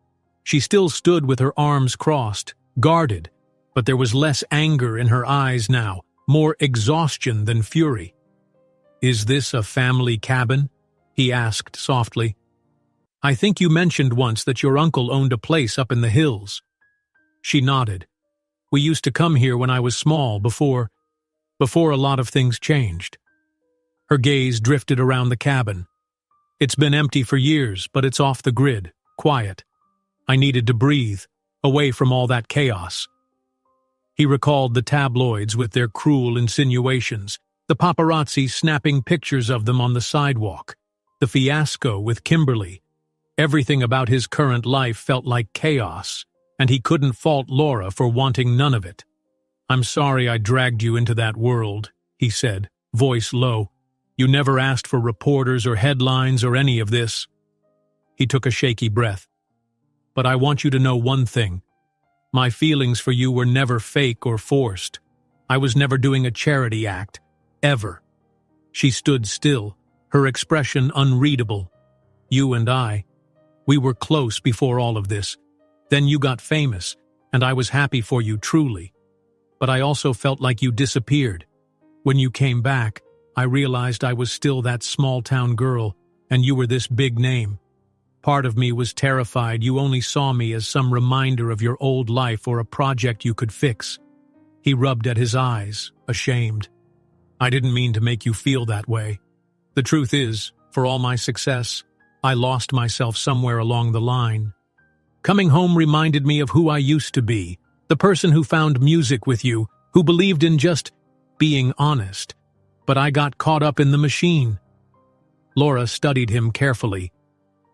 She still stood with her arms crossed, guarded, but there was less anger in her eyes now, more exhaustion than fury. "Is this a family cabin?" he asked softly. "I think you mentioned once that your uncle owned a place up in the hills." She nodded. "We used to come here when I was small, before a lot of things changed." Her gaze drifted around the cabin. "It's been empty for years, but it's off the grid, quiet. I needed to breathe, away from all that chaos." He recalled the tabloids with their cruel insinuations, the paparazzi snapping pictures of them on the sidewalk, the fiasco with Kimberly. Everything about his current life felt like chaos, and he couldn't fault Laura for wanting none of it. "I'm sorry I dragged you into that world," he said, voice low. "You never asked for reporters or headlines or any of this." He took a shaky breath. "But I want you to know one thing. My feelings for you were never fake or forced. I was never doing a charity act. Ever." She stood still, her expression unreadable. "You and we were close before all of this. Then you got famous, and I was happy for you truly. But I also felt like you disappeared. When you came back, I realized I was still that small-town girl, and you were this big name. Part of me was terrified you only saw me as some reminder of your old life or a project you could fix." He rubbed at his eyes, ashamed. "I didn't mean to make you feel that way. The truth is, for all my success, I lost myself somewhere along the line. Coming home reminded me of who I used to be, the person who found music with you, who believed in just being honest. But I got caught up in the machine." Laura studied him carefully.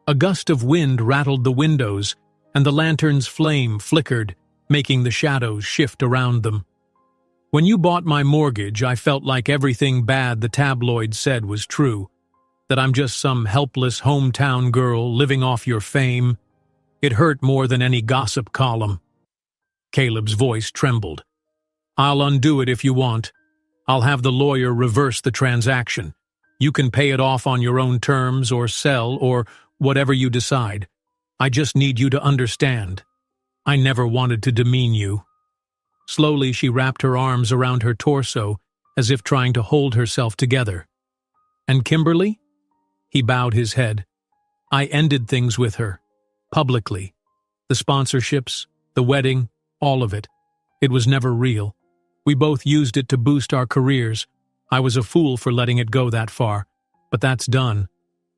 A gust of wind rattled the windows, and the lantern's flame flickered, making the shadows shift around them. "When you bought my mortgage, I felt like everything bad the tabloids said was true, that I'm just some helpless hometown girl living off your fame. It hurt more than any gossip column." Caleb's voice trembled. "I'll undo it if you want. I'll have the lawyer reverse the transaction. You can pay it off on your own terms or sell or whatever you decide. I just need you to understand. I never wanted to demean you." Slowly she wrapped her arms around her torso, as if trying to hold herself together. "And Kimberly?" He bowed his head. "I ended things with her, publicly. The sponsorships, the wedding, all of it. It was never real. We both used it to boost our careers. I was a fool for letting it go that far, but that's done.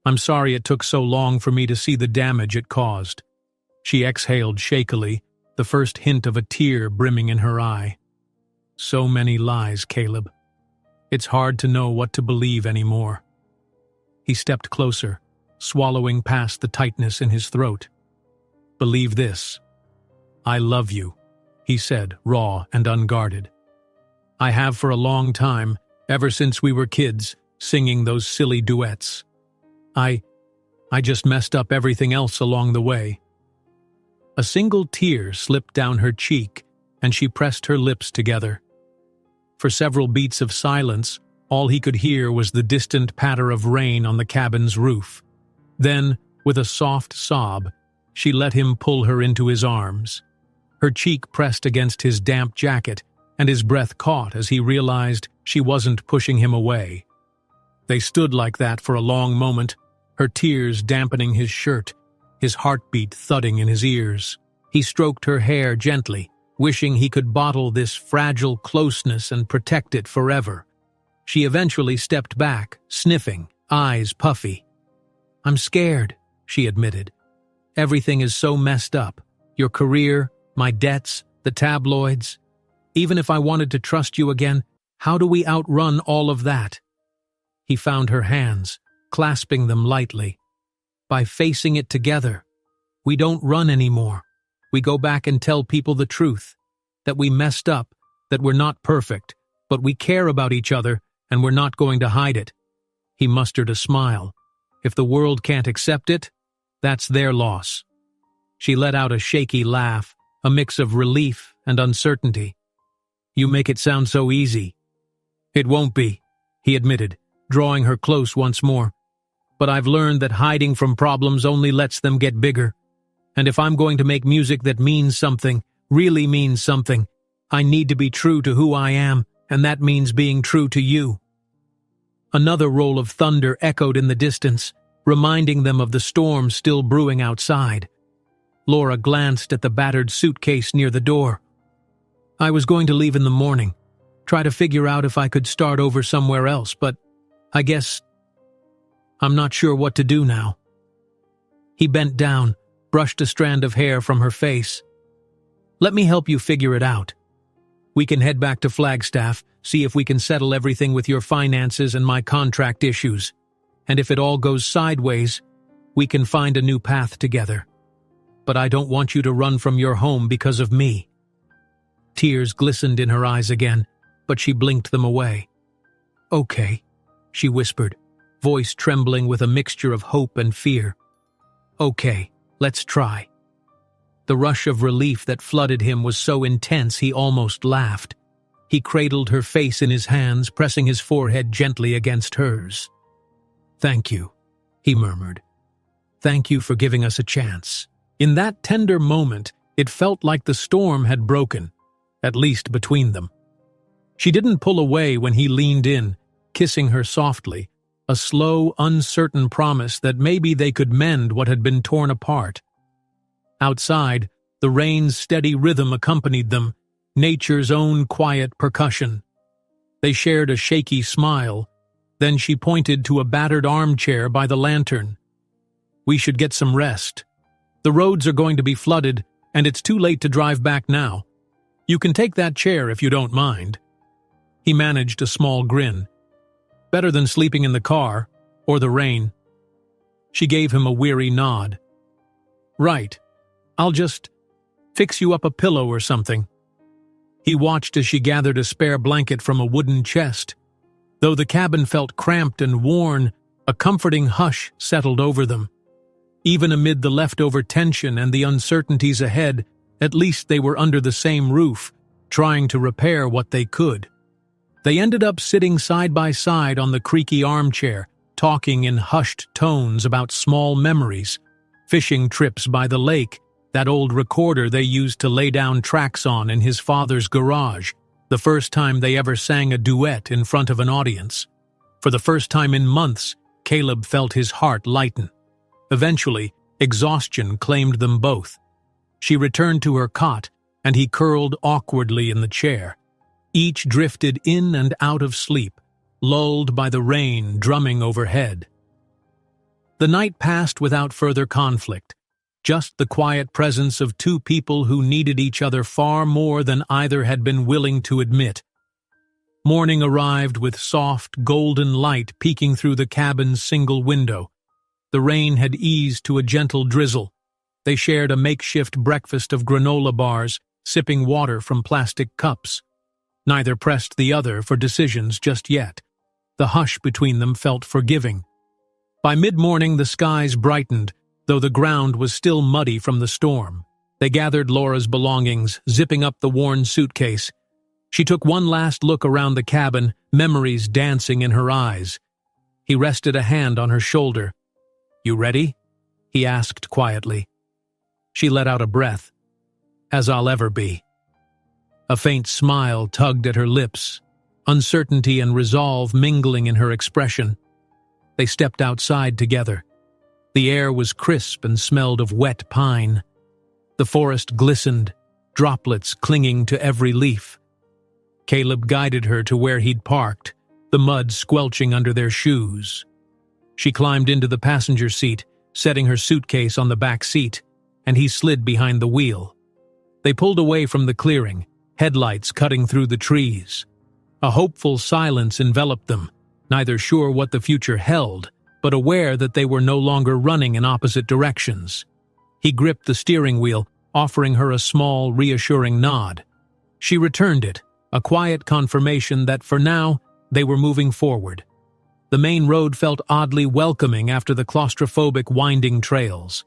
I'm sorry it took so long for me to see the damage it caused." She exhaled shakily, the first hint of a tear brimming in her eye. "So many lies, Caleb. It's hard to know what to believe anymore." He stepped closer, swallowing past the tightness in his throat. "Believe this. I love you," he said, raw and unguarded. "I have for a long time, ever since we were kids, singing those silly duets. I just messed up everything else along the way." A single tear slipped down her cheek, and she pressed her lips together. For several beats of silence, all he could hear was the distant patter of rain on the cabin's roof. Then, with a soft sob, she let him pull her into his arms. Her cheek pressed against his damp jacket, and his breath caught as he realized she wasn't pushing him away. They stood like that for a long moment, her tears dampening his shirt, his heartbeat thudding in his ears. He stroked her hair gently, wishing he could bottle this fragile closeness and protect it forever. She eventually stepped back, sniffing, eyes puffy. "I'm scared," she admitted. "Everything is so messed up. Your career, my debts, the tabloids. Even if I wanted to trust you again, how do we outrun all of that?" He found her hands, clasping them lightly. "By facing it together. We don't run anymore. We go back and tell people the truth, that we messed up, that we're not perfect, but we care about each other and we're not going to hide it." He mustered a smile. "If the world can't accept it, that's their loss." She let out a shaky laugh, a mix of relief and uncertainty. You make it sound so easy. It won't be, he admitted, drawing her close once more. But I've learned that hiding from problems only lets them get bigger. And if I'm going to make music that means something, really means something, I need to be true to who I am, and that means being true to you. Another roll of thunder echoed in the distance, reminding them of the storm still brewing outside. Laura glanced at the battered suitcase near the door. I was going to leave in the morning, try to figure out if I could start over somewhere else, but I guess I'm not sure what to do now. He bent down, brushed a strand of hair from her face. Let me help you figure it out. We can head back to Flagstaff, see if we can settle everything with your finances and my contract issues. And if it all goes sideways, we can find a new path together. But I don't want you to run from your home because of me. Tears glistened in her eyes again, but she blinked them away. Okay, she whispered, voice trembling with a mixture of hope and fear. Okay, let's try. The rush of relief that flooded him was so intense he almost laughed. He cradled her face in his hands, pressing his forehead gently against hers. Thank you, he murmured. Thank you for giving us a chance. In that tender moment, it felt like the storm had broken, at least between them. She didn't pull away when he leaned in, kissing her softly, a slow, uncertain promise that maybe they could mend what had been torn apart. Outside, the rain's steady rhythm accompanied them, nature's own quiet percussion. They shared a shaky smile. Then she pointed to a battered armchair by the lantern. We should get some rest. The roads are going to be flooded, and it's too late to drive back now. You can take that chair if you don't mind. He managed a small grin. Better than sleeping in the car, or the rain. She gave him a weary nod. Right. I'll just fix you up a pillow or something. He watched as she gathered a spare blanket from a wooden chest. Though the cabin felt cramped and worn, a comforting hush settled over them. Even amid the leftover tension and the uncertainties ahead, at least they were under the same roof, trying to repair what they could. They ended up sitting side by side on the creaky armchair, talking in hushed tones about small memories, fishing trips by the lake, that old recorder they used to lay down tracks on in his father's garage, the first time they ever sang a duet in front of an audience. For the first time in months, Caleb felt his heart lighten. Eventually, exhaustion claimed them both. She returned to her cot, and he curled awkwardly in the chair. Each drifted in and out of sleep, lulled by the rain drumming overhead. The night passed without further conflict, just the quiet presence of two people who needed each other far more than either had been willing to admit. Morning arrived with soft, golden light peeking through the cabin's single window. The rain had eased to a gentle drizzle. They shared a makeshift breakfast of granola bars, sipping water from plastic cups. Neither pressed the other for decisions just yet. The hush between them felt forgiving. By mid-morning the skies brightened, though the ground was still muddy from the storm. They gathered Laura's belongings, zipping up the worn suitcase. She took one last look around the cabin, memories dancing in her eyes. He rested a hand on her shoulder. You ready? He asked quietly. She let out a breath. As I'll ever be. A faint smile tugged at her lips, uncertainty and resolve mingling in her expression. They stepped outside together. The air was crisp and smelled of wet pine. The forest glistened, droplets clinging to every leaf. Caleb guided her to where he'd parked, the mud squelching under their shoes. She climbed into the passenger seat, setting her suitcase on the back seat, and he slid behind the wheel. They pulled away from the clearing, headlights cutting through the trees. A hopeful silence enveloped them, neither sure what the future held, but aware that they were no longer running in opposite directions. He gripped the steering wheel, offering her a small, reassuring nod. She returned it, a quiet confirmation that for now, they were moving forward. The main road felt oddly welcoming after the claustrophobic winding trails.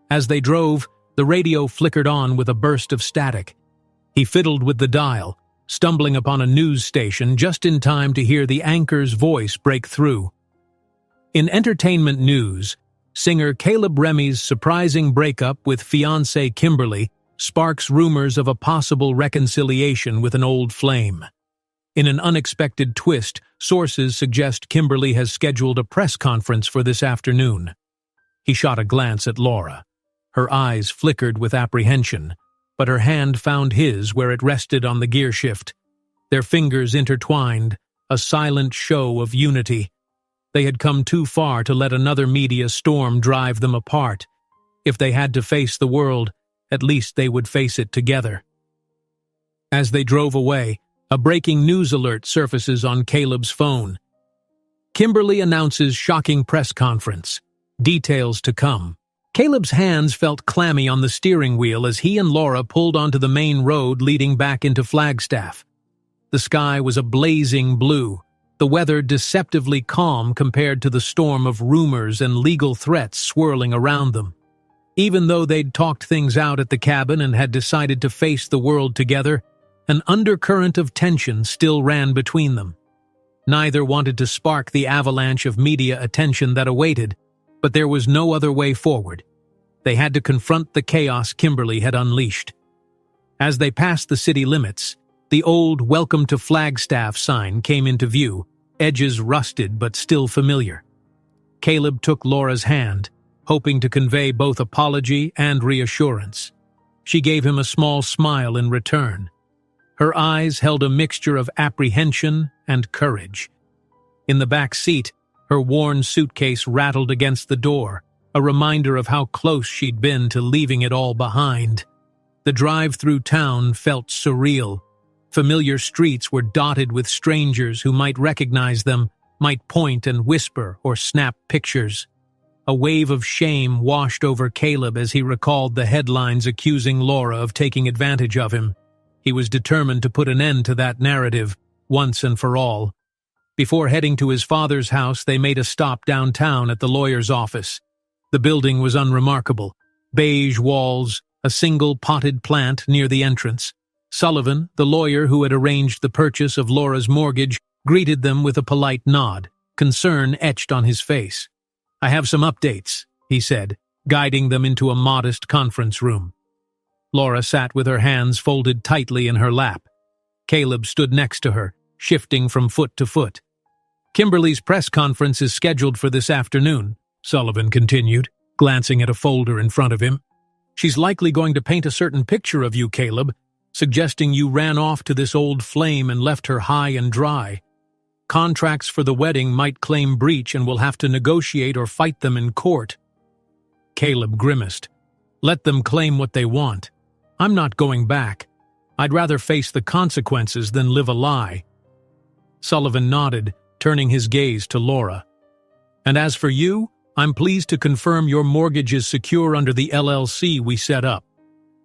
As they drove, the radio flickered on with a burst of static. He fiddled with the dial, stumbling upon a news station just in time to hear the anchor's voice break through. In entertainment news, singer Caleb Remy's surprising breakup with fiancée Kimberly sparks rumors of a possible reconciliation with an old flame. In an unexpected twist, sources suggest Kimberly has scheduled a press conference for this afternoon. He shot a glance at Laura. Her eyes flickered with apprehension, but her hand found his where it rested on the gear shift. Their fingers intertwined, a silent show of unity. They had come too far to let another media storm drive them apart. If they had to face the world, at least they would face it together. As they drove away, a breaking news alert surfaces on Caleb's phone. Kimberly announces shocking press conference. Details to come. Caleb's hands felt clammy on the steering wheel as he and Laura pulled onto the main road leading back into Flagstaff. The sky was a blazing blue, the weather deceptively calm compared to the storm of rumors and legal threats swirling around them. Even though they'd talked things out at the cabin and had decided to face the world together, an undercurrent of tension still ran between them. Neither wanted to spark the avalanche of media attention that awaited, but there was no other way forward. They had to confront the chaos Kimberly had unleashed. As they passed the city limits, the old "Welcome to Flagstaff" sign came into view, edges rusted but still familiar. Caleb took Laura's hand, hoping to convey both apology and reassurance. She gave him a small smile in return. Her eyes held a mixture of apprehension and courage. In the back seat, her worn suitcase rattled against the door, a reminder of how close she'd been to leaving it all behind. The drive through town felt surreal. Familiar streets were dotted with strangers who might recognize them, might point and whisper or snap pictures. A wave of shame washed over Caleb as he recalled the headlines accusing Laura of taking advantage of him. He was determined to put an end to that narrative, once and for all. Before heading to his father's house, they made a stop downtown at the lawyer's office. The building was unremarkable. Beige walls, a single potted plant near the entrance. Sullivan, the lawyer who had arranged the purchase of Laura's mortgage, greeted them with a polite nod, concern etched on his face. "I have some updates," he said, guiding them into a modest conference room. Laura sat with her hands folded tightly in her lap. Caleb stood next to her, shifting from foot to foot. "Kimberly's press conference is scheduled for this afternoon," Sullivan continued, glancing at a folder in front of him. "She's likely going to paint a certain picture of you, Caleb, suggesting you ran off to this old flame and left her high and dry. Contracts for the wedding might claim breach and we'll have to negotiate or fight them in court." Caleb grimaced. "Let them claim what they want. I'm not going back. I'd rather face the consequences than live a lie." Sullivan nodded, turning his gaze to Laura. "And as for you, I'm pleased to confirm your mortgage is secure under the LLC we set up.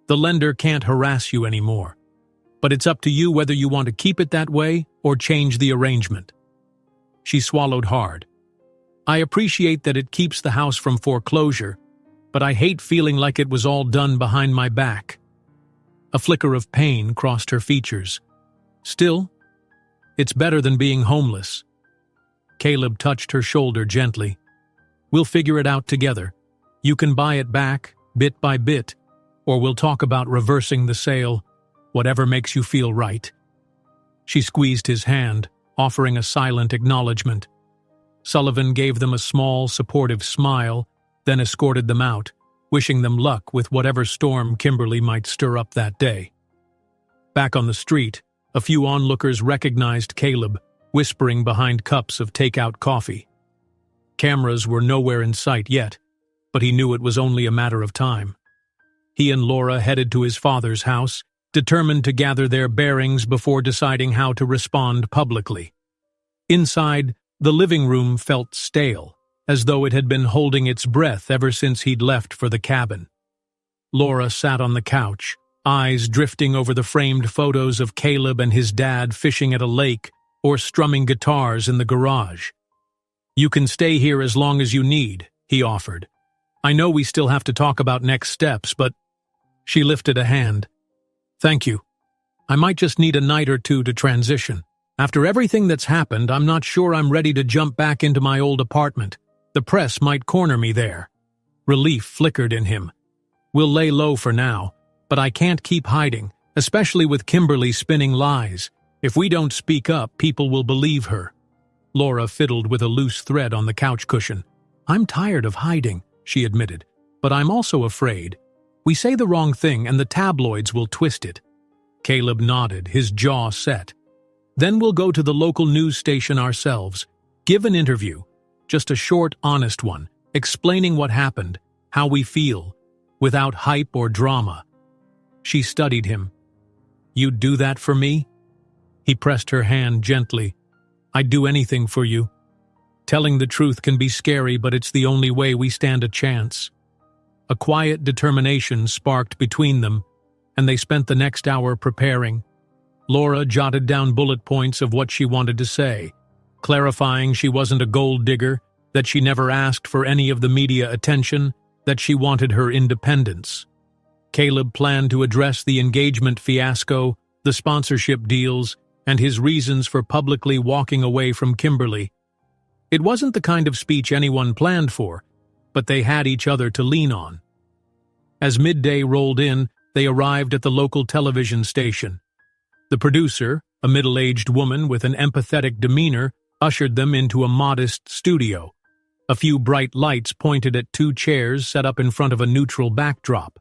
The lender can't harass you anymore. But it's up to you whether you want to keep it that way or change the arrangement." She swallowed hard. "I appreciate that it keeps the house from foreclosure, but I hate feeling like it was all done behind my back." A flicker of pain crossed her features. "Still, it's better than being homeless." Caleb touched her shoulder gently. "We'll figure it out together. You can buy it back, bit by bit, or we'll talk about reversing the sale, whatever makes you feel right." She squeezed his hand, offering a silent acknowledgement. Sullivan gave them a small, supportive smile, then escorted them out, wishing them luck with whatever storm Kimberly might stir up that day. Back on the street, a few onlookers recognized Caleb, whispering behind cups of takeout coffee. Cameras were nowhere in sight yet, but he knew it was only a matter of time. He and Laura headed to his father's house, determined to gather their bearings before deciding how to respond publicly. Inside, the living room felt stale, as though it had been holding its breath ever since he'd left for the cabin. Laura sat on the couch, eyes drifting over the framed photos of Caleb and his dad fishing at a lake or strumming guitars in the garage. "You can stay here as long as you need," he offered. "I know we still have to talk about next steps, but—" She lifted a hand. "Thank you. I might just need a night or two to transition. After everything that's happened, I'm not sure I'm ready to jump back into my old apartment. The press might corner me there." Relief flickered in him. "We'll lay low for now, but I can't keep hiding, especially with Kimberly spinning lies. If we don't speak up, people will believe her." Laura fiddled with a loose thread on the couch cushion. "I'm tired of hiding," she admitted, "but I'm also afraid. We say the wrong thing and the tabloids will twist it." Caleb nodded, his jaw set. "Then we'll go to the local news station ourselves. Give an interview. Just a short, honest one, explaining what happened, how we feel, without hype or drama." She studied him. "You'd do that for me?" He pressed her hand gently. "I'd do anything for you. Telling the truth can be scary, but it's the only way we stand a chance." A quiet determination sparked between them, and they spent the next hour preparing. Laura jotted down bullet points of what she wanted to say, clarifying she wasn't a gold digger, that she never asked for any of the media attention, that she wanted her independence. Caleb planned to address the engagement fiasco, the sponsorship deals, and his reasons for publicly walking away from Kimberly. It wasn't the kind of speech anyone planned for, but they had each other to lean on. As midday rolled in, they arrived at the local television station. The producer, a middle-aged woman with an empathetic demeanor, ushered them into a modest studio. A few bright lights pointed at two chairs set up in front of a neutral backdrop.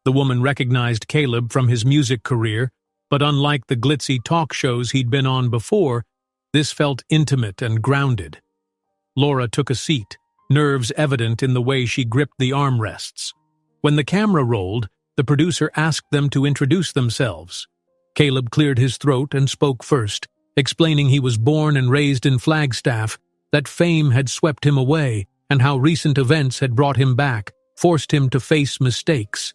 The woman recognized Caleb from his music career, but unlike the glitzy talk shows he'd been on before, this felt intimate and grounded. Laura took a seat, nerves evident in the way she gripped the armrests. When the camera rolled, the producer asked them to introduce themselves. Caleb cleared his throat and spoke first, explaining he was born and raised in Flagstaff, that fame had swept him away, and how recent events had brought him back, forced him to face mistakes.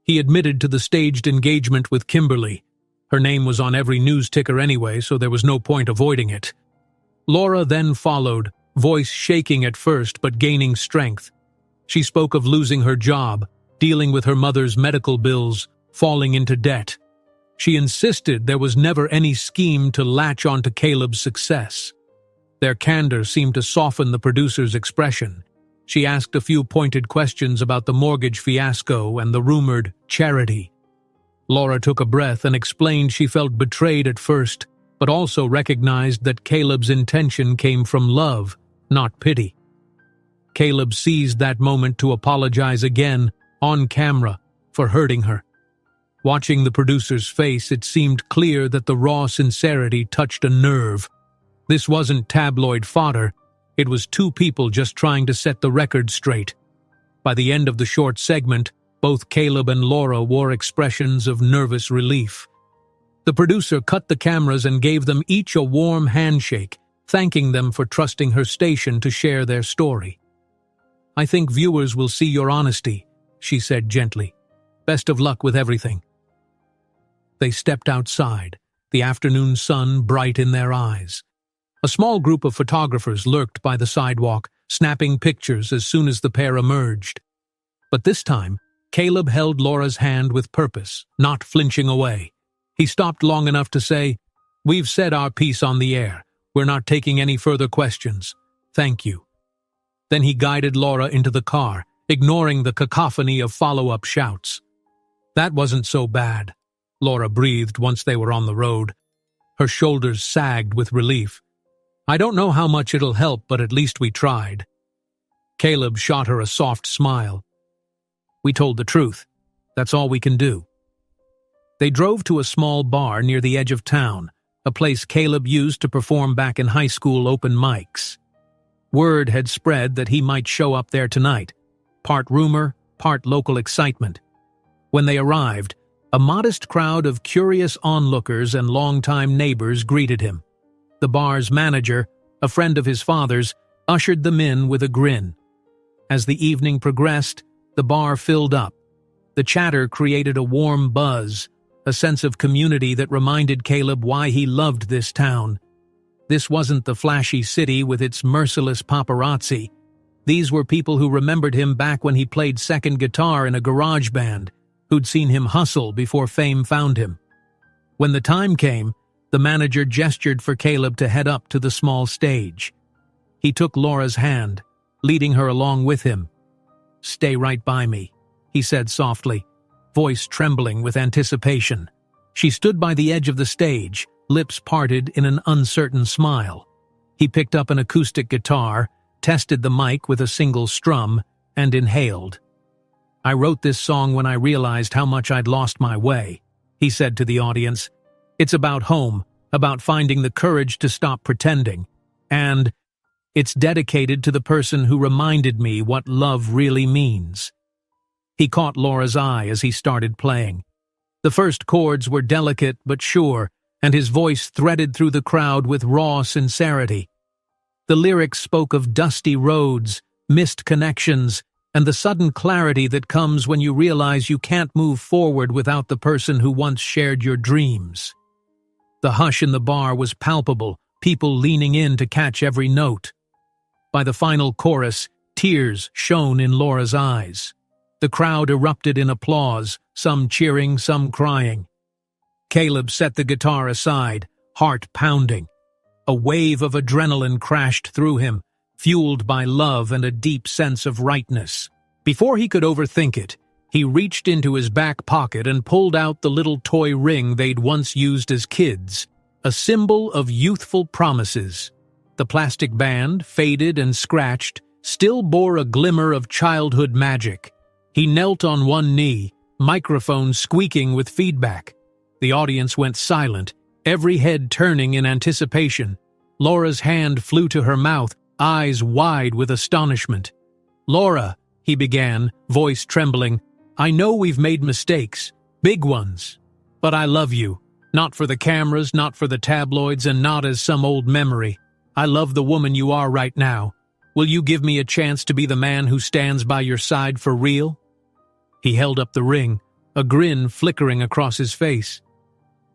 He admitted to the staged engagement with Kimberly. Her name was on every news ticker anyway, so there was no point avoiding it. Laura then followed, voice shaking at first but gaining strength. She spoke of losing her job, dealing with her mother's medical bills, falling into debt. She insisted there was never any scheme to latch onto Caleb's success. Their candor seemed to soften the producer's expression. She asked a few pointed questions about the mortgage fiasco and the rumored charity. Laura took a breath and explained she felt betrayed at first, but also recognized that Caleb's intention came from love, not pity. Caleb seized that moment to apologize again, on camera, for hurting her. Watching the producer's face, it seemed clear that the raw sincerity touched a nerve. This wasn't tabloid fodder. It was two people just trying to set the record straight. By the end of the short segment, both Caleb and Laura wore expressions of nervous relief. The producer cut the cameras and gave them each a warm handshake, thanking them for trusting her station to share their story. "I think viewers will see your honesty," she said gently. "Best of luck with everything." They stepped outside, the afternoon sun bright in their eyes. A small group of photographers lurked by the sidewalk, snapping pictures as soon as the pair emerged. But this time, Caleb held Laura's hand with purpose, not flinching away. He stopped long enough to say, "We've said our piece on the air. We're not taking any further questions. Thank you." Then he guided Laura into the car, ignoring the cacophony of follow-up shouts. "That wasn't so bad," Laura breathed once they were on the road. Her shoulders sagged with relief. "I don't know how much it'll help, but at least we tried." Caleb shot her a soft smile. "We told the truth. That's all we can do." They drove to a small bar near the edge of town, a place Caleb used to perform back in high school open mics. Word had spread that he might show up there tonight, part rumor, part local excitement. When they arrived, a modest crowd of curious onlookers and longtime neighbors greeted him. The bar's manager, a friend of his father's, ushered them in with a grin. As the evening progressed, the bar filled up. The chatter created a warm buzz, a sense of community that reminded Caleb why he loved this town. This wasn't the flashy city with its merciless paparazzi. These were people who remembered him back when he played second guitar in a garage band, who'd seen him hustle before fame found him. When the time came, the manager gestured for Caleb to head up to the small stage. He took Laura's hand, leading her along with him. "Stay right by me," he said softly, voice trembling with anticipation. She stood by the edge of the stage, lips parted in an uncertain smile. He picked up an acoustic guitar, tested the mic with a single strum, and inhaled. "I wrote this song when I realized how much I'd lost my way," he said to the audience. "It's about home, about finding the courage to stop pretending. And it's dedicated to the person who reminded me what love really means." He caught Laura's eye as he started playing. The first chords were delicate but sure, and his voice threaded through the crowd with raw sincerity. The lyrics spoke of dusty roads, missed connections, and the sudden clarity that comes when you realize you can't move forward without the person who once shared your dreams. The hush in the bar was palpable, people leaning in to catch every note. By the final chorus, tears shone in Laura's eyes. The crowd erupted in applause, some cheering, some crying. Caleb set the guitar aside, heart pounding. A wave of adrenaline crashed through him, fueled by love and a deep sense of rightness. Before he could overthink it, he reached into his back pocket and pulled out the little toy ring they'd once used as kids, a symbol of youthful promises. The plastic band, faded and scratched, still bore a glimmer of childhood magic. He knelt on one knee, microphone squeaking with feedback. The audience went silent, every head turning in anticipation. Laura's hand flew to her mouth, eyes wide with astonishment. "Laura," he began, voice trembling, "I know we've made mistakes, big ones. But I love you, not for the cameras, not for the tabloids, and not as some old memory. I love the woman you are right now. Will you give me a chance to be the man who stands by your side for real?" He held up the ring, a grin flickering across his face.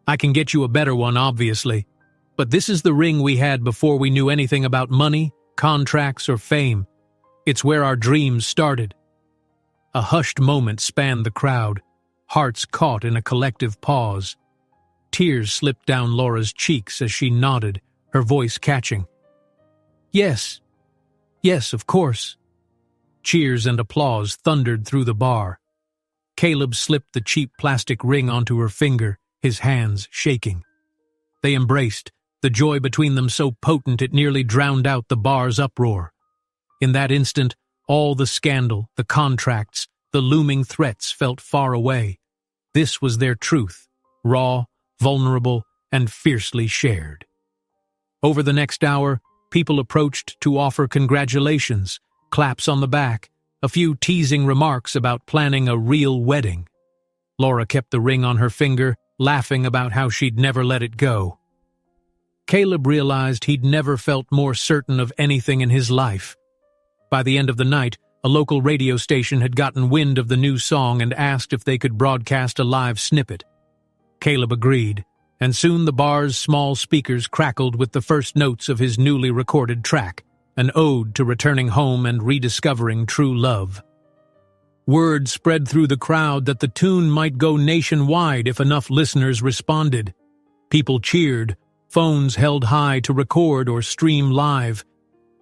"I can get you a better one, obviously. But this is the ring we had before we knew anything about money, contracts, or fame. It's where our dreams started." A hushed moment spanned the crowd, hearts caught in a collective pause. Tears slipped down Laura's cheeks as she nodded, her voice catching. "Yes. Yes, of course." Cheers and applause thundered through the bar. Caleb slipped the cheap plastic ring onto her finger, his hands shaking. They embraced, the joy between them so potent it nearly drowned out the bar's uproar. In that instant, all the scandal, the contracts, the looming threats felt far away. This was their truth, raw, vulnerable, and fiercely shared. Over the next hour, people approached to offer congratulations, claps on the back, a few teasing remarks about planning a real wedding. Laura kept the ring on her finger, laughing about how she'd never let it go. Caleb realized he'd never felt more certain of anything in his life. By the end of the night, a local radio station had gotten wind of the new song and asked if they could broadcast a live snippet. Caleb agreed, and soon the bar's small speakers crackled with the first notes of his newly recorded track, an ode to returning home and rediscovering true love. Word spread through the crowd that the tune might go nationwide if enough listeners responded. People cheered, phones held high to record or stream live.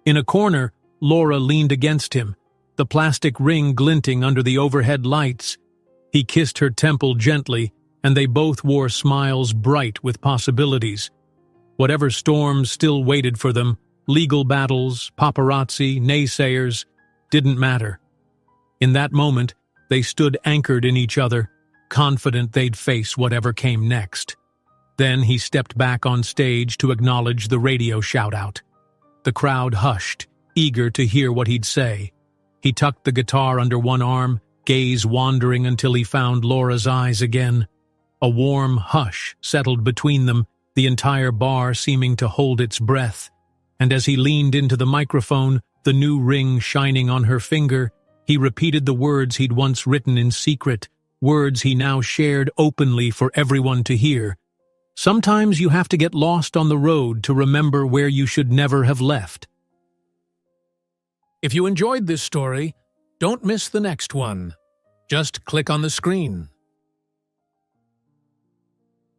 In a corner, Laura leaned against him, the plastic ring glinting under the overhead lights. He kissed her temple gently, and they both wore smiles bright with possibilities. Whatever storms still waited for them, legal battles, paparazzi, naysayers, didn't matter. In that moment, they stood anchored in each other, confident they'd face whatever came next. Then he stepped back on stage to acknowledge the radio shout-out. The crowd hushed, eager to hear what he'd say. He tucked the guitar under one arm, gaze wandering until he found Laura's eyes again. A warm hush settled between them, the entire bar seeming to hold its breath. And as he leaned into the microphone, the new ring shining on her finger, he repeated the words he'd once written in secret, words he now shared openly for everyone to hear. Sometimes you have to get lost on the road to remember where you should never have left. If you enjoyed this story, don't miss the next one. Just click on the screen.